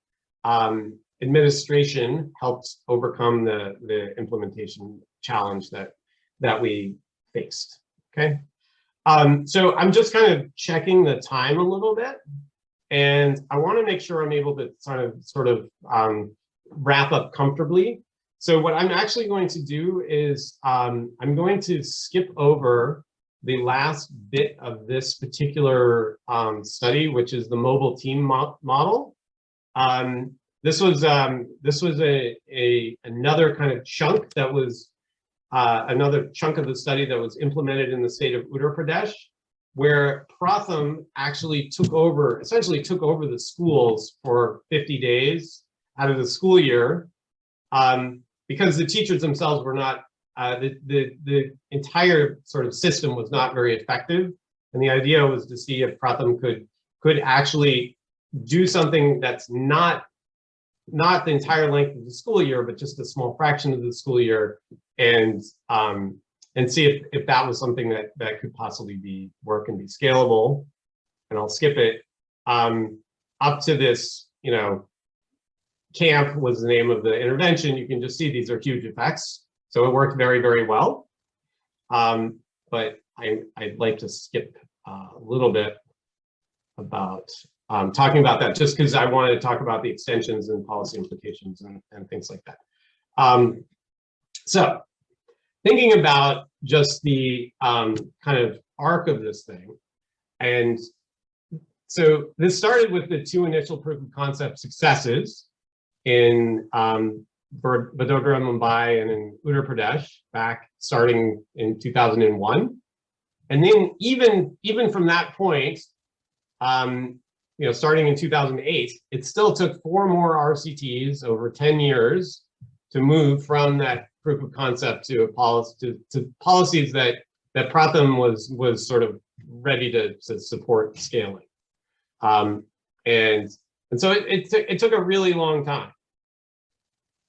administration helped overcome the implementation challenge that we faced. Okay, so I'm just kind of checking the time a little bit, and I want to make sure I'm able to sort of wrap up comfortably. So what I'm actually going to do is I'm going to skip over the last bit of this particular study, which is the mobile team model. This was another kind of chunk that was another chunk of the study that was implemented in the state of Uttar Pradesh, where Pratham actually essentially took over the schools for 50 days out of the school year. Because the teachers themselves were not, the entire sort of system was not very effective. And the idea was to see if Pratham could actually do something that's not the entire length of the school year, but just a small fraction of the school year, and see if that was something that could possibly work and be scalable. And I'll skip it. Up to this, camp was the name of the intervention. You can just see these are huge effects. So it worked very, very well. But I'd like to skip a little bit about talking about that, just because I wanted to talk about the extensions and policy implications and things like that. So thinking about just the kind of arc of this thing. And so this started with the 2 initial proof of concept successes in Vadodara, Mumbai, and in Uttar Pradesh, back starting in 2001. And then even from that point, starting in 2008, it still took 4 more RCTs over 10 years to move from that proof of concept to a policy to policies that Pratham was sort of ready to support scaling. And so it took a really long time.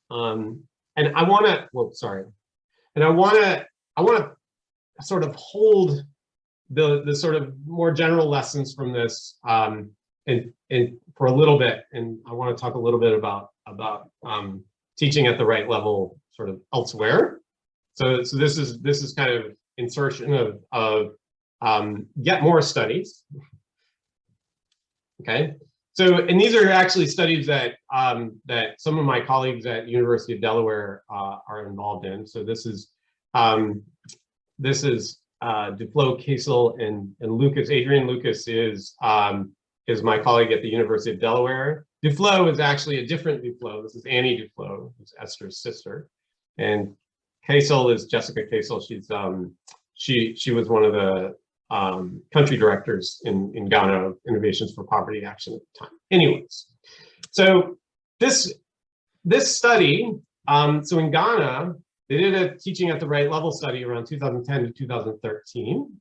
And I want to sort of hold the sort of more general lessons from this and for a little bit, and I want to talk a little bit about teaching at the right level sort of elsewhere. So this is kind of insertion of get more studies. Okay, so and these are actually studies that that some of my colleagues at University of Delaware are involved in. So this is Duflo, Casel, and Lucas. Adrian Lucas is my colleague at the University of Delaware. Duflo is actually a different Duflo. This is Annie Duflo, who's Esther's sister, and Casel is Jessica Casel. She's she was one of the country directors in Ghana of Innovations for Poverty Action at the time. Anyways, so this study, so in Ghana, they did a teaching at the right level study around 2010 to 2013.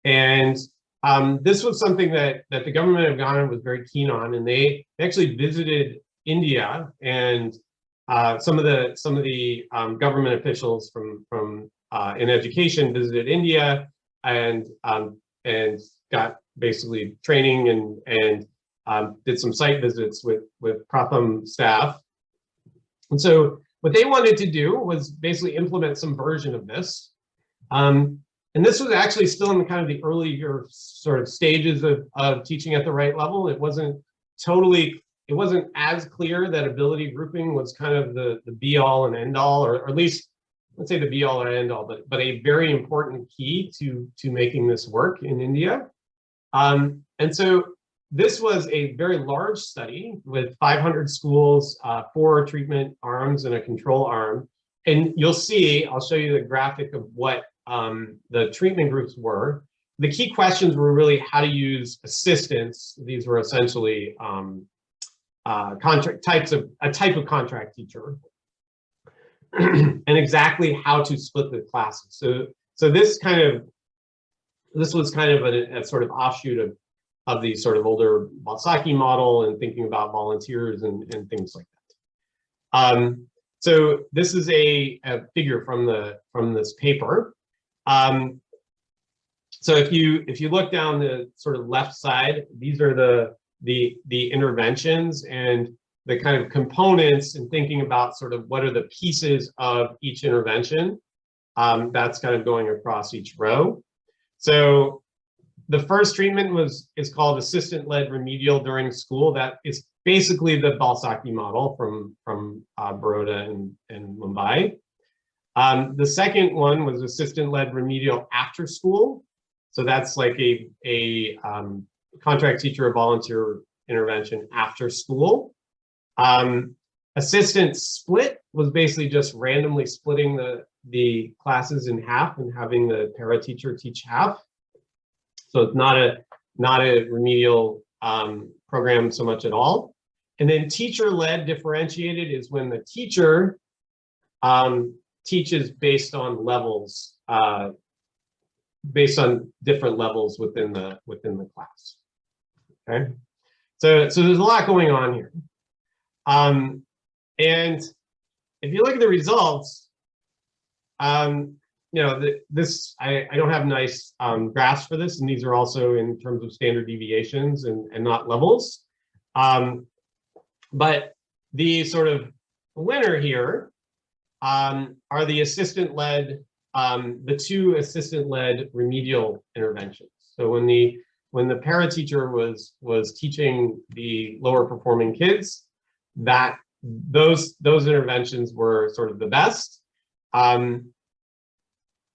And this was something that the government of Ghana was very keen on, and they actually visited India, and some of the government officials from in education visited India and got basically training and did some site visits with Pratham staff. And so what they wanted to do was basically implement some version of this. And this was actually still in the kind of the earlier sort of stages of teaching at the right level. It wasn't as clear that ability grouping was kind of the be all and end all, or at least let's say the be all or end all, but a very important key to making this work in India. And so this was a very large study with 500 schools, 4 treatment arms and a control arm. And you'll see, I'll show you the graphic of what the treatment groups were. The key questions were really how to use assistants. These were essentially a type of contract teacher, and exactly how to split the classes. So this was kind of a sort of offshoot of the sort of older Balsaki model and thinking about volunteers and things like that. So this is a figure from this paper. So if you look down the sort of left side, these are the interventions and the kind of components, and thinking about sort of what are the pieces of each intervention. That's kind of going across each row. So the first treatment is called assistant-led remedial during school. That is basically the Balsaki model from Baroda and Mumbai. The second one was assistant-led remedial after school. So that's like a contract teacher or volunteer intervention after school. Assistant split was basically just randomly splitting the classes in half and having the para teacher teach half. So it's not a remedial program so much at all. And then teacher-led differentiated is when the teacher teaches based on levels, based on different levels within the class. Okay, so there's a lot going on here. And if you look at the results, you know, I don't have nice graphs for this, and these are also in terms of standard deviations and not levels. But the sort of winner here are the assistant-led, the 2 assistant-led remedial interventions. So when the para teacher was teaching the lower performing kids, those interventions were sort of the best.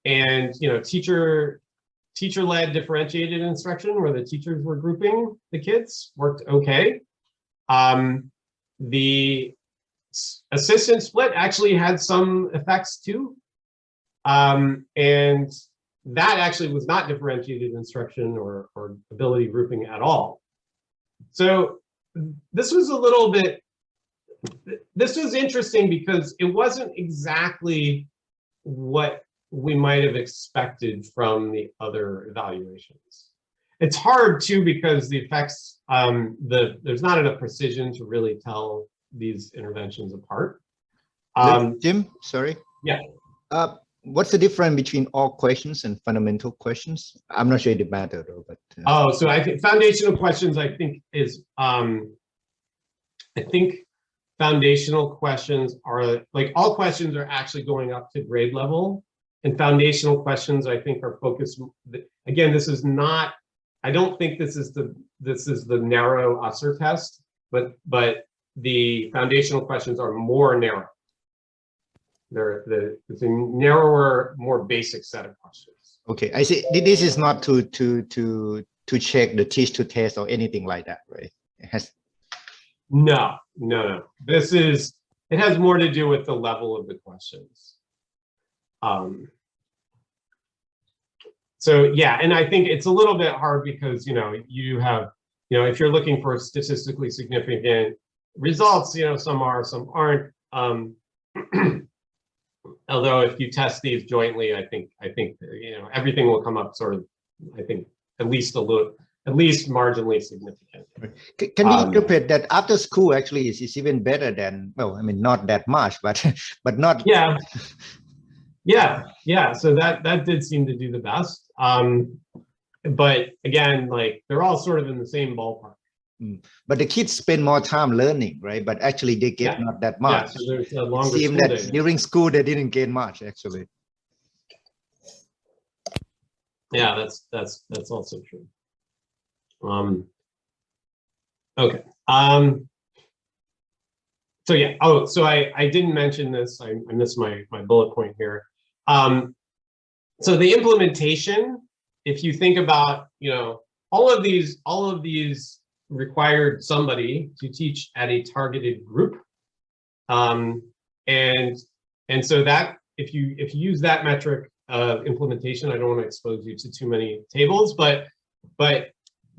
and teacher-led differentiated instruction, where the teachers were grouping the kids, worked okay. The assistant split actually had some effects too. And that actually was not differentiated instruction or ability grouping at all. So this was interesting because it wasn't exactly what we might have expected from the other evaluations. It's hard too because the effects, there's not enough precision to really tell these interventions apart. Jim, sorry. Yeah. What's the difference between all questions and fundamental questions? I'm not sure it matters though, but. Oh, so I think foundational questions, I think foundational questions are like all questions are actually going up to grade level, and foundational questions I think are focused. Again, this is not. I don't think this is the narrow USER test, but the foundational questions are more narrow. It's a narrower, more basic set of questions. Okay, I see. This is not to check the teach to test or anything like that, right? It has. No. It has more to do with the level of the questions. So yeah, and I think it's a little bit hard because you have if you're looking for statistically significant results, some are, some aren't. Although if you test these jointly, I think everything will come up sort of, I think at least marginally significant. Can we interpret that after school actually is even better than, well, I mean, not that much, but not. Yeah. So that did seem to do the best. But again, like they're all sort of in the same ballpark. But the kids spend more time learning, right? But actually they get not that much. Yeah, so there's a longer it seems school that day. during school they didn't gain much actually. Yeah, that's also true. Okay. So yeah. Oh, so I didn't mention this. I missed my bullet point here. So the implementation, if you think about, all of these required somebody to teach at a targeted group, and so that if you use that metric of implementation, I don't want to expose you to too many tables, but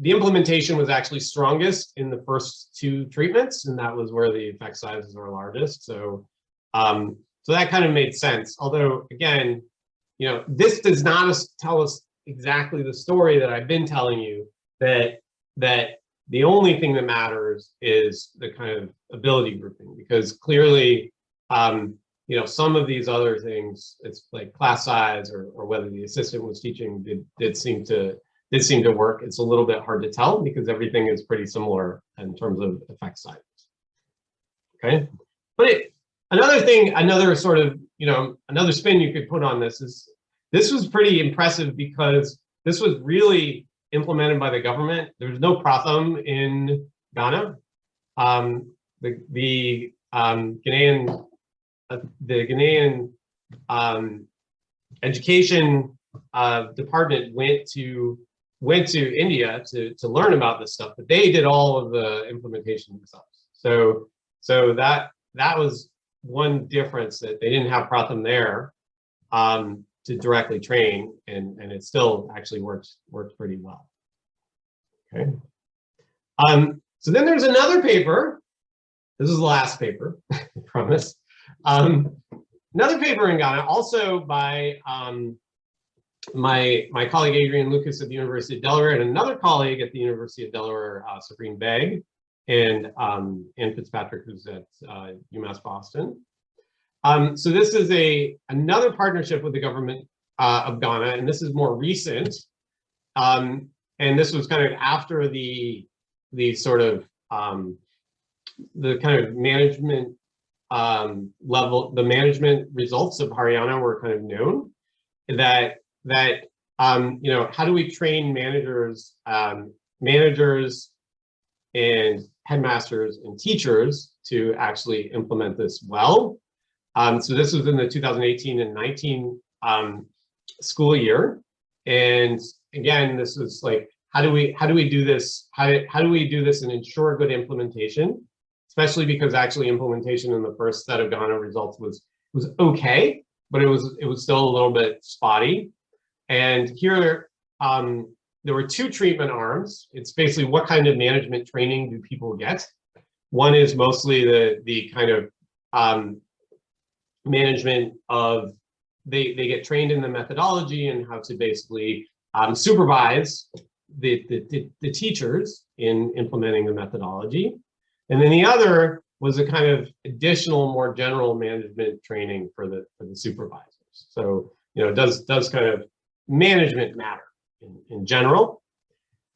the implementation was actually strongest in the first two treatments, and that was where the effect sizes are largest. So so that kind of made sense. Although again, this does not tell us exactly the story that I've been telling you, that the only thing that matters is the kind of ability grouping, because clearly, some of these other things, it's like class size or whether the assistant was teaching did seem to work. It's a little bit hard to tell because everything is pretty similar in terms of effect sizes. Okay, but another thing, another sort of, another spin you could put on this is, this was pretty impressive because this was really implemented by the government. There's no Pratham in Ghana. The Ghanaian education department went to India to learn about this stuff, but they did all of the implementation themselves. So that was one difference, that they didn't have Pratham there to directly train, and it still actually works pretty well. Okay. So then there's another paper. This is the last paper, I promise. Another paper in Ghana, also by my colleague Adrian Lucas at the University of Delaware, and another colleague at the University of Delaware, Sabrine Begg, and Ann Fitzpatrick, who's at UMass Boston. So this is another partnership with the government of Ghana, and this is more recent. And this was kind of after the sort of the kind of management level, the management results of Haryana were kind of known. That how do we train managers and headmasters and teachers to actually implement this well? So this was in the 2018 and 19 school year. And again, this was like, how do we do this? How do we do this and ensure good implementation? Especially because actually implementation in the first set of Ghana results was okay, but it was still a little bit spotty. And here there were two treatment arms. It's basically what kind of management training do people get? One is mostly the kind of management of they get trained in the methodology and how to basically supervise the teachers in implementing the methodology. And then the other was a kind of additional, more general management training for the supervisors. So, you know, does kind of management matter in general?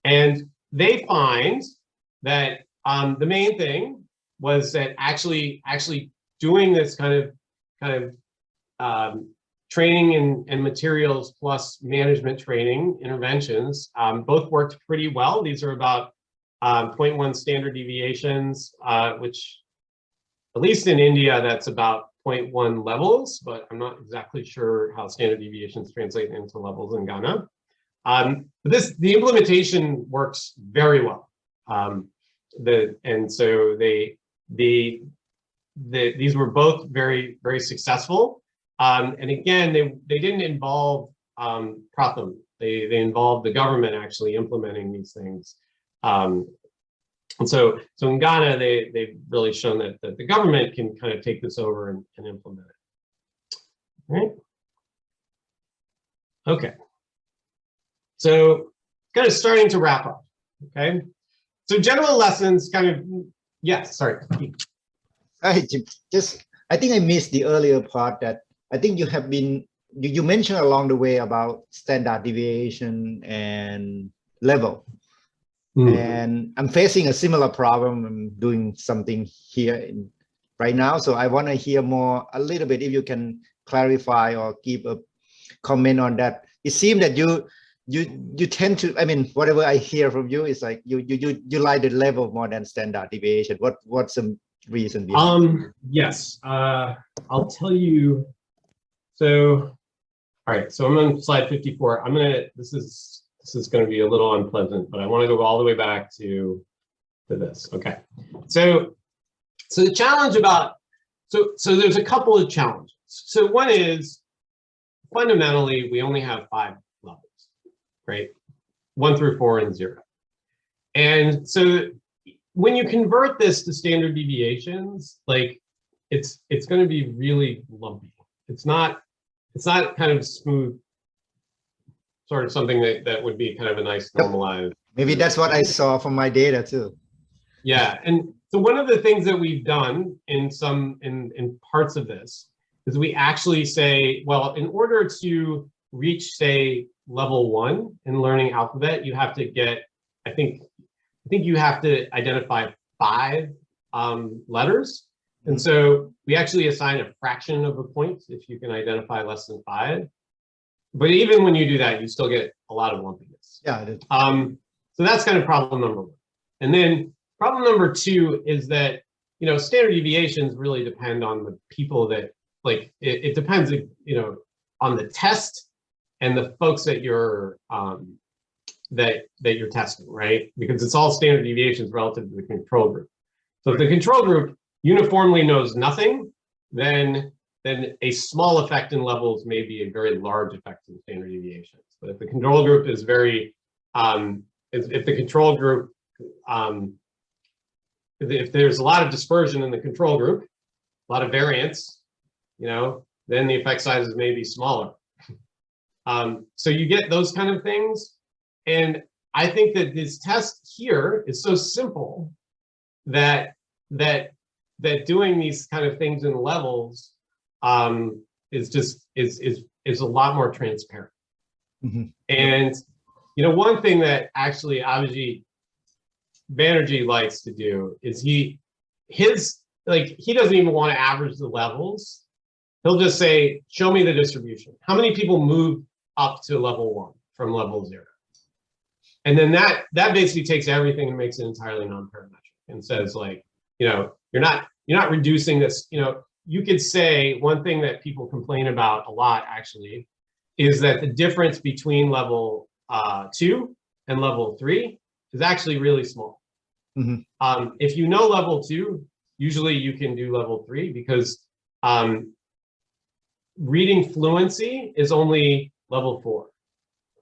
And they find that the main thing was that actually doing this kind of training and materials plus management training interventions both worked pretty well. These are about 0.1 standard deviations, which at least in India, that's about 0.1 levels, but I'm not exactly sure how standard deviations translate into levels in Ghana. But the implementation works very well. And so these were both very, very successful. And again, they didn't involve Pratham. They involved the government actually implementing these things. And so in Ghana, they've really shown that the government can kind of take this over and implement it. Right? Okay. So kind of starting to wrap up. Okay. So general lessons kind of, yes, sorry. I think I missed the earlier part that I think you have been, you mentioned along the way about standard deviation and level. And I'm facing a similar problem. I'm doing something here right now. So I want to hear more, a little bit, if you can clarify or give a comment on that. It seems that you tend to, I mean, whatever I hear from you is like you like the level more than standard deviation. What's the reason behind yes, I'll tell you. So, all right, so I'm on slide 54. This is going to be a little unpleasant, but I want to go all the way back to this. Okay, so the challenge about, so there's a couple of challenges. So one is fundamentally we only have 5 levels, right? 1 through 4 and 0. And so when you convert this to standard deviations, like it's going to be really lumpy. It's not kind of smooth, sort of something that would be kind of a nice normalized. Maybe that's what I saw from my data too. Yeah, and so one of the things that we've done in parts of this is we actually say, well, in order to reach, say, level 1 in learning alphabet, you have to get, I think you have to identify 5 letters. And so we actually assign a fraction of a point if you can identify less than 5. But even when you do that, you still get a lot of lumpiness. Yeah. So that's kind of problem number 1. And then problem number 2 is that, you know, standard deviations really depend on the people that, like, it depends, you know, on the test and the folks that you're that you're testing, right? Because it's all standard deviations relative to the control group. So if the control group uniformly knows nothing, then a small effect in levels may be a very large effect in standard deviations. But if the control group is very, if the control group, if there's a lot of dispersion in the control group, a lot of variance, you know, then the effect sizes may be smaller. So you get those kind of things. And I think that this test here is so simple that doing these kind of things in levels is a lot more transparent. And you know, one thing that actually Abhijit Banerjee likes to do is he doesn't even want to average the levels. He'll just say, show me the distribution. How many people move up to level 1 from level 0? And then that basically takes everything and makes it entirely non-parametric and says, like, you know, you're not reducing this. You know, you could say one thing that people complain about a lot actually is that the difference between level 2 and level 3 is actually really small. If you know level 2, usually you can do level 3 because reading fluency is only level 4.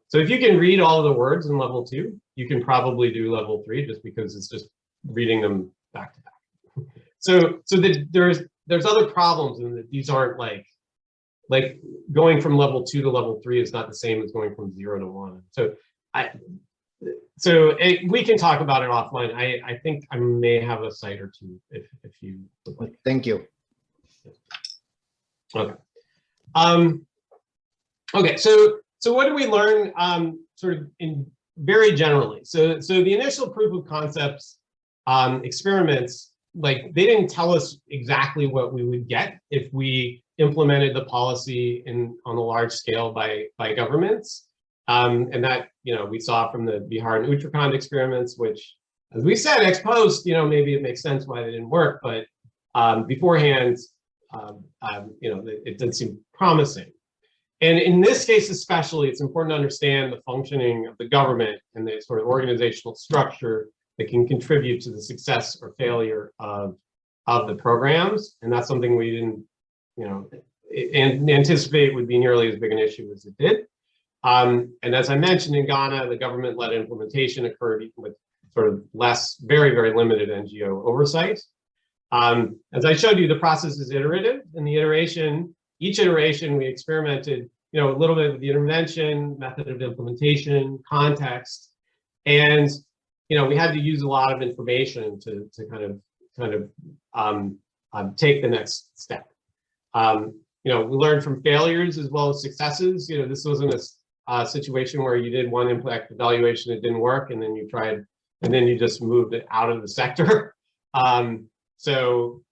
So if you can read all of the words in level 2, you can probably do level 3 just because it's just reading them back to back. So there's other problems in that these aren't like going from level 2 to level 3 is not the same as going from 0 to 1. So we can talk about it offline. I think I may have a site or two if you would like. Thank you. Okay. Okay. So what did we learn? Sort of in very generally. So the initial proof of concepts experiments, like they didn't tell us exactly what we would get if we implemented the policy on a large scale by governments. And that, we saw from the Bihar and Uttarakhand experiments, which, as we said, ex post, maybe it makes sense why they didn't work, but beforehand, it did seem promising. And in this case especially, it's important to understand the functioning of the government and the sort of organizational structure that can contribute to the success or failure of the programs. And that's something we didn't, anticipate would be nearly as big an issue as it did. And as I mentioned, in Ghana, the government-led implementation occurred with sort of very, very limited NGO oversight. As I showed you, the process is iterative. In the each iteration, we experimented, a little bit with the intervention, method of implementation, context, and we had to use a lot of information to kind of take the next step. We learned from failures as well as successes. This wasn't a situation where you did one impact evaluation, it didn't work, and then you tried, and then you just moved it out of the sector. So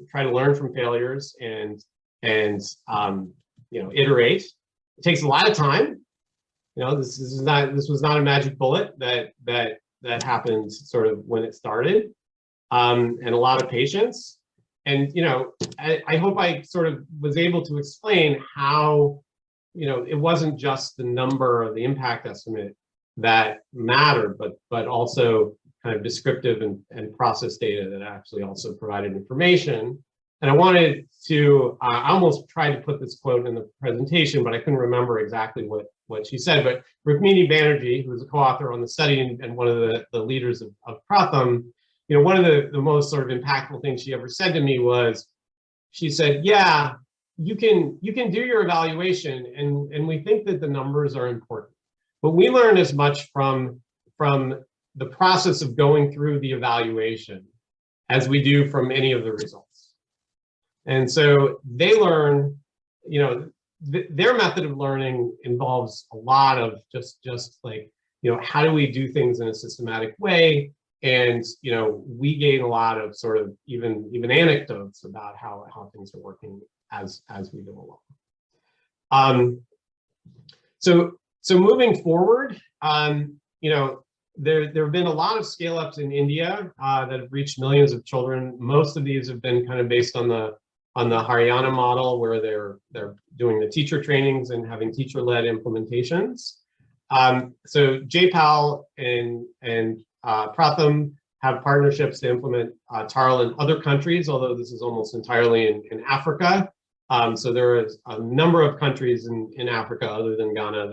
try to learn from failures and iterate. It takes a lot of time. This was not a magic bullet that happened sort of when it started, and a lot of patience. And I hope I sort of was able to explain how it wasn't just the number or the impact estimate that mattered, but also kind of descriptive and process data that actually also provided information. And I wanted to, I almost tried to put this quote in the presentation, but I couldn't remember exactly what she said. But Rukmini Banerjee, who was a co-author on the study and one of the leaders of Pratham, one of the most sort of impactful things she ever said to me was, she said, yeah, you can do your evaluation, and we think that the numbers are important, but we learn as much from the process of going through the evaluation as we do from any of the results. And so they learn, their method of learning involves a lot of just like, how do we do things in a systematic way? And we gain a lot of sort of even anecdotes about how things are working as we go along. So moving forward, there have been a lot of scale-ups in India that have reached millions of children. Most of these have been kind of based on the Haryana model, where they're doing the teacher trainings and having teacher-led implementations. So JPAL and Pratham have partnerships to implement TARL in other countries, although this is almost entirely in Africa. So there is a number of countries in Africa other than Ghana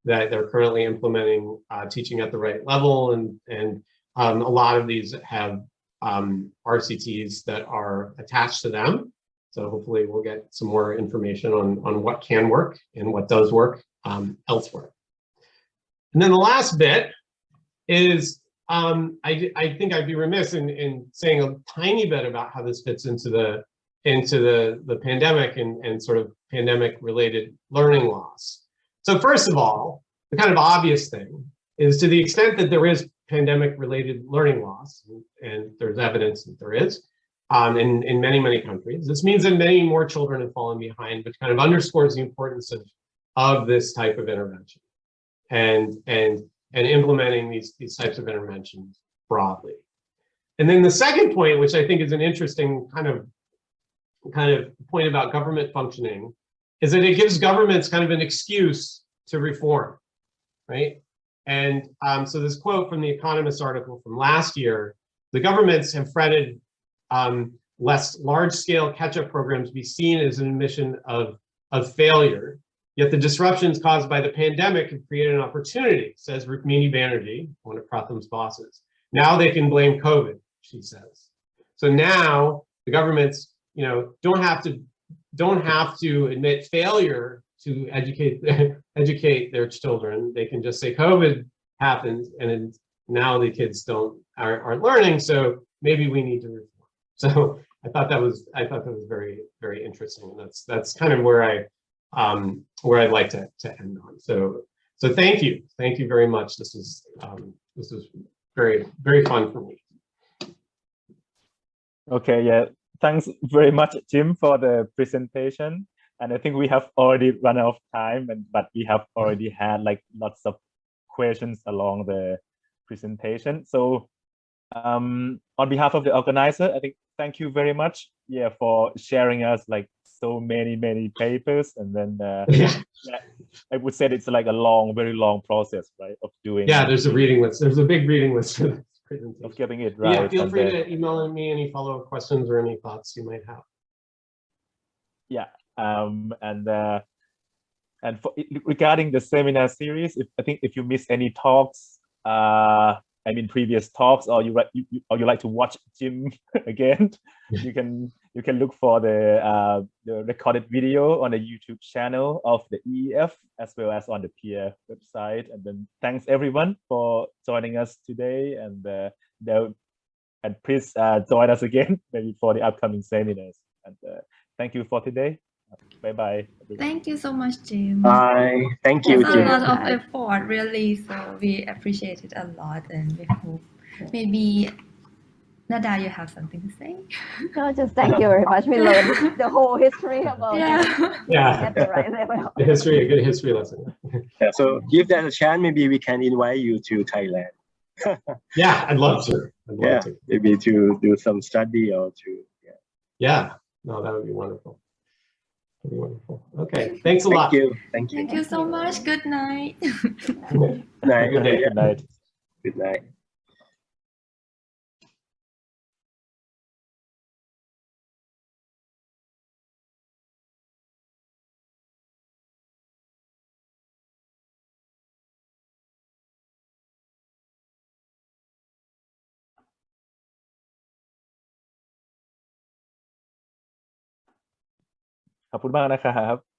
that they're currently implementing teaching at the right level, and a lot of these have RCTs that are attached to them. So hopefully we'll get some more information on what can work and what does work elsewhere. And then the last bit is, I think I'd be remiss in saying a tiny bit about how this fits into the pandemic and sort of pandemic related learning loss. So first of all, the kind of obvious thing is, to the extent that there is pandemic related learning loss, and there's evidence that there is in many countries, this means that many more children have fallen behind, which kind of underscores the importance of this type of intervention and implementing these types of interventions broadly. And then the second point, which I think is an interesting kind of point about government functioning, is that it gives governments kind of an excuse to reform, right? And so this quote from the Economist article from last year, the governments have fretted lest large-scale catch-up programs be seen as an admission of failure. Yet the disruptions caused by the pandemic have created an opportunity, says Rukmini Banerjee, one of Pratham's bosses. Now they can blame COVID, she says. So now the governments, don't have to admit failure to educate their children. They can just say COVID happened, and now the kids aren't learning. So maybe we need to reform. So I thought that was very, very interesting, and that's kind of where I'd like to end on. So thank you very much. This was very, very fun for me. Okay, yeah. Thanks very much, Jim, for the presentation. And I think we have already run out of time, but we have already had like lots of questions along the presentation. So on behalf of the organizer, I think thank you very much, for sharing us like so many papers. And then I would say it's like a very long process, right, of doing. Yeah, there's a reading list. There's a big reading list for this presentation. Of getting it right. Yeah, feel free to email me any follow-up questions or any thoughts you might have. Yeah. And regarding the seminar series, if you miss any talks, previous talks, or you like to watch Jim again, you can look for the recorded video on the YouTube channel of the EEF as well as on the peer website. And then thanks everyone for joining us today, and please join us again maybe for the upcoming seminars. And thank you for today. Bye-bye. Thank you so much, Jim. Bye. Thank you, It's a Jim. lot of effort, really. So we appreciate it a lot, and we hope maybe Nada, you have something to say? No, just thank you very much. We learned the whole history about at the right level. A good history lesson. Yeah, so if there's a chance, maybe we can invite you to Thailand. Yeah, I'd love to. Maybe to do some study or to. Yeah, no, that would be wonderful. That'd be wonderful. Okay, thanks a lot. Thank you. Thank you so much. Good night. Good night. Good night. Good night. ขอบคุณมากนะครับ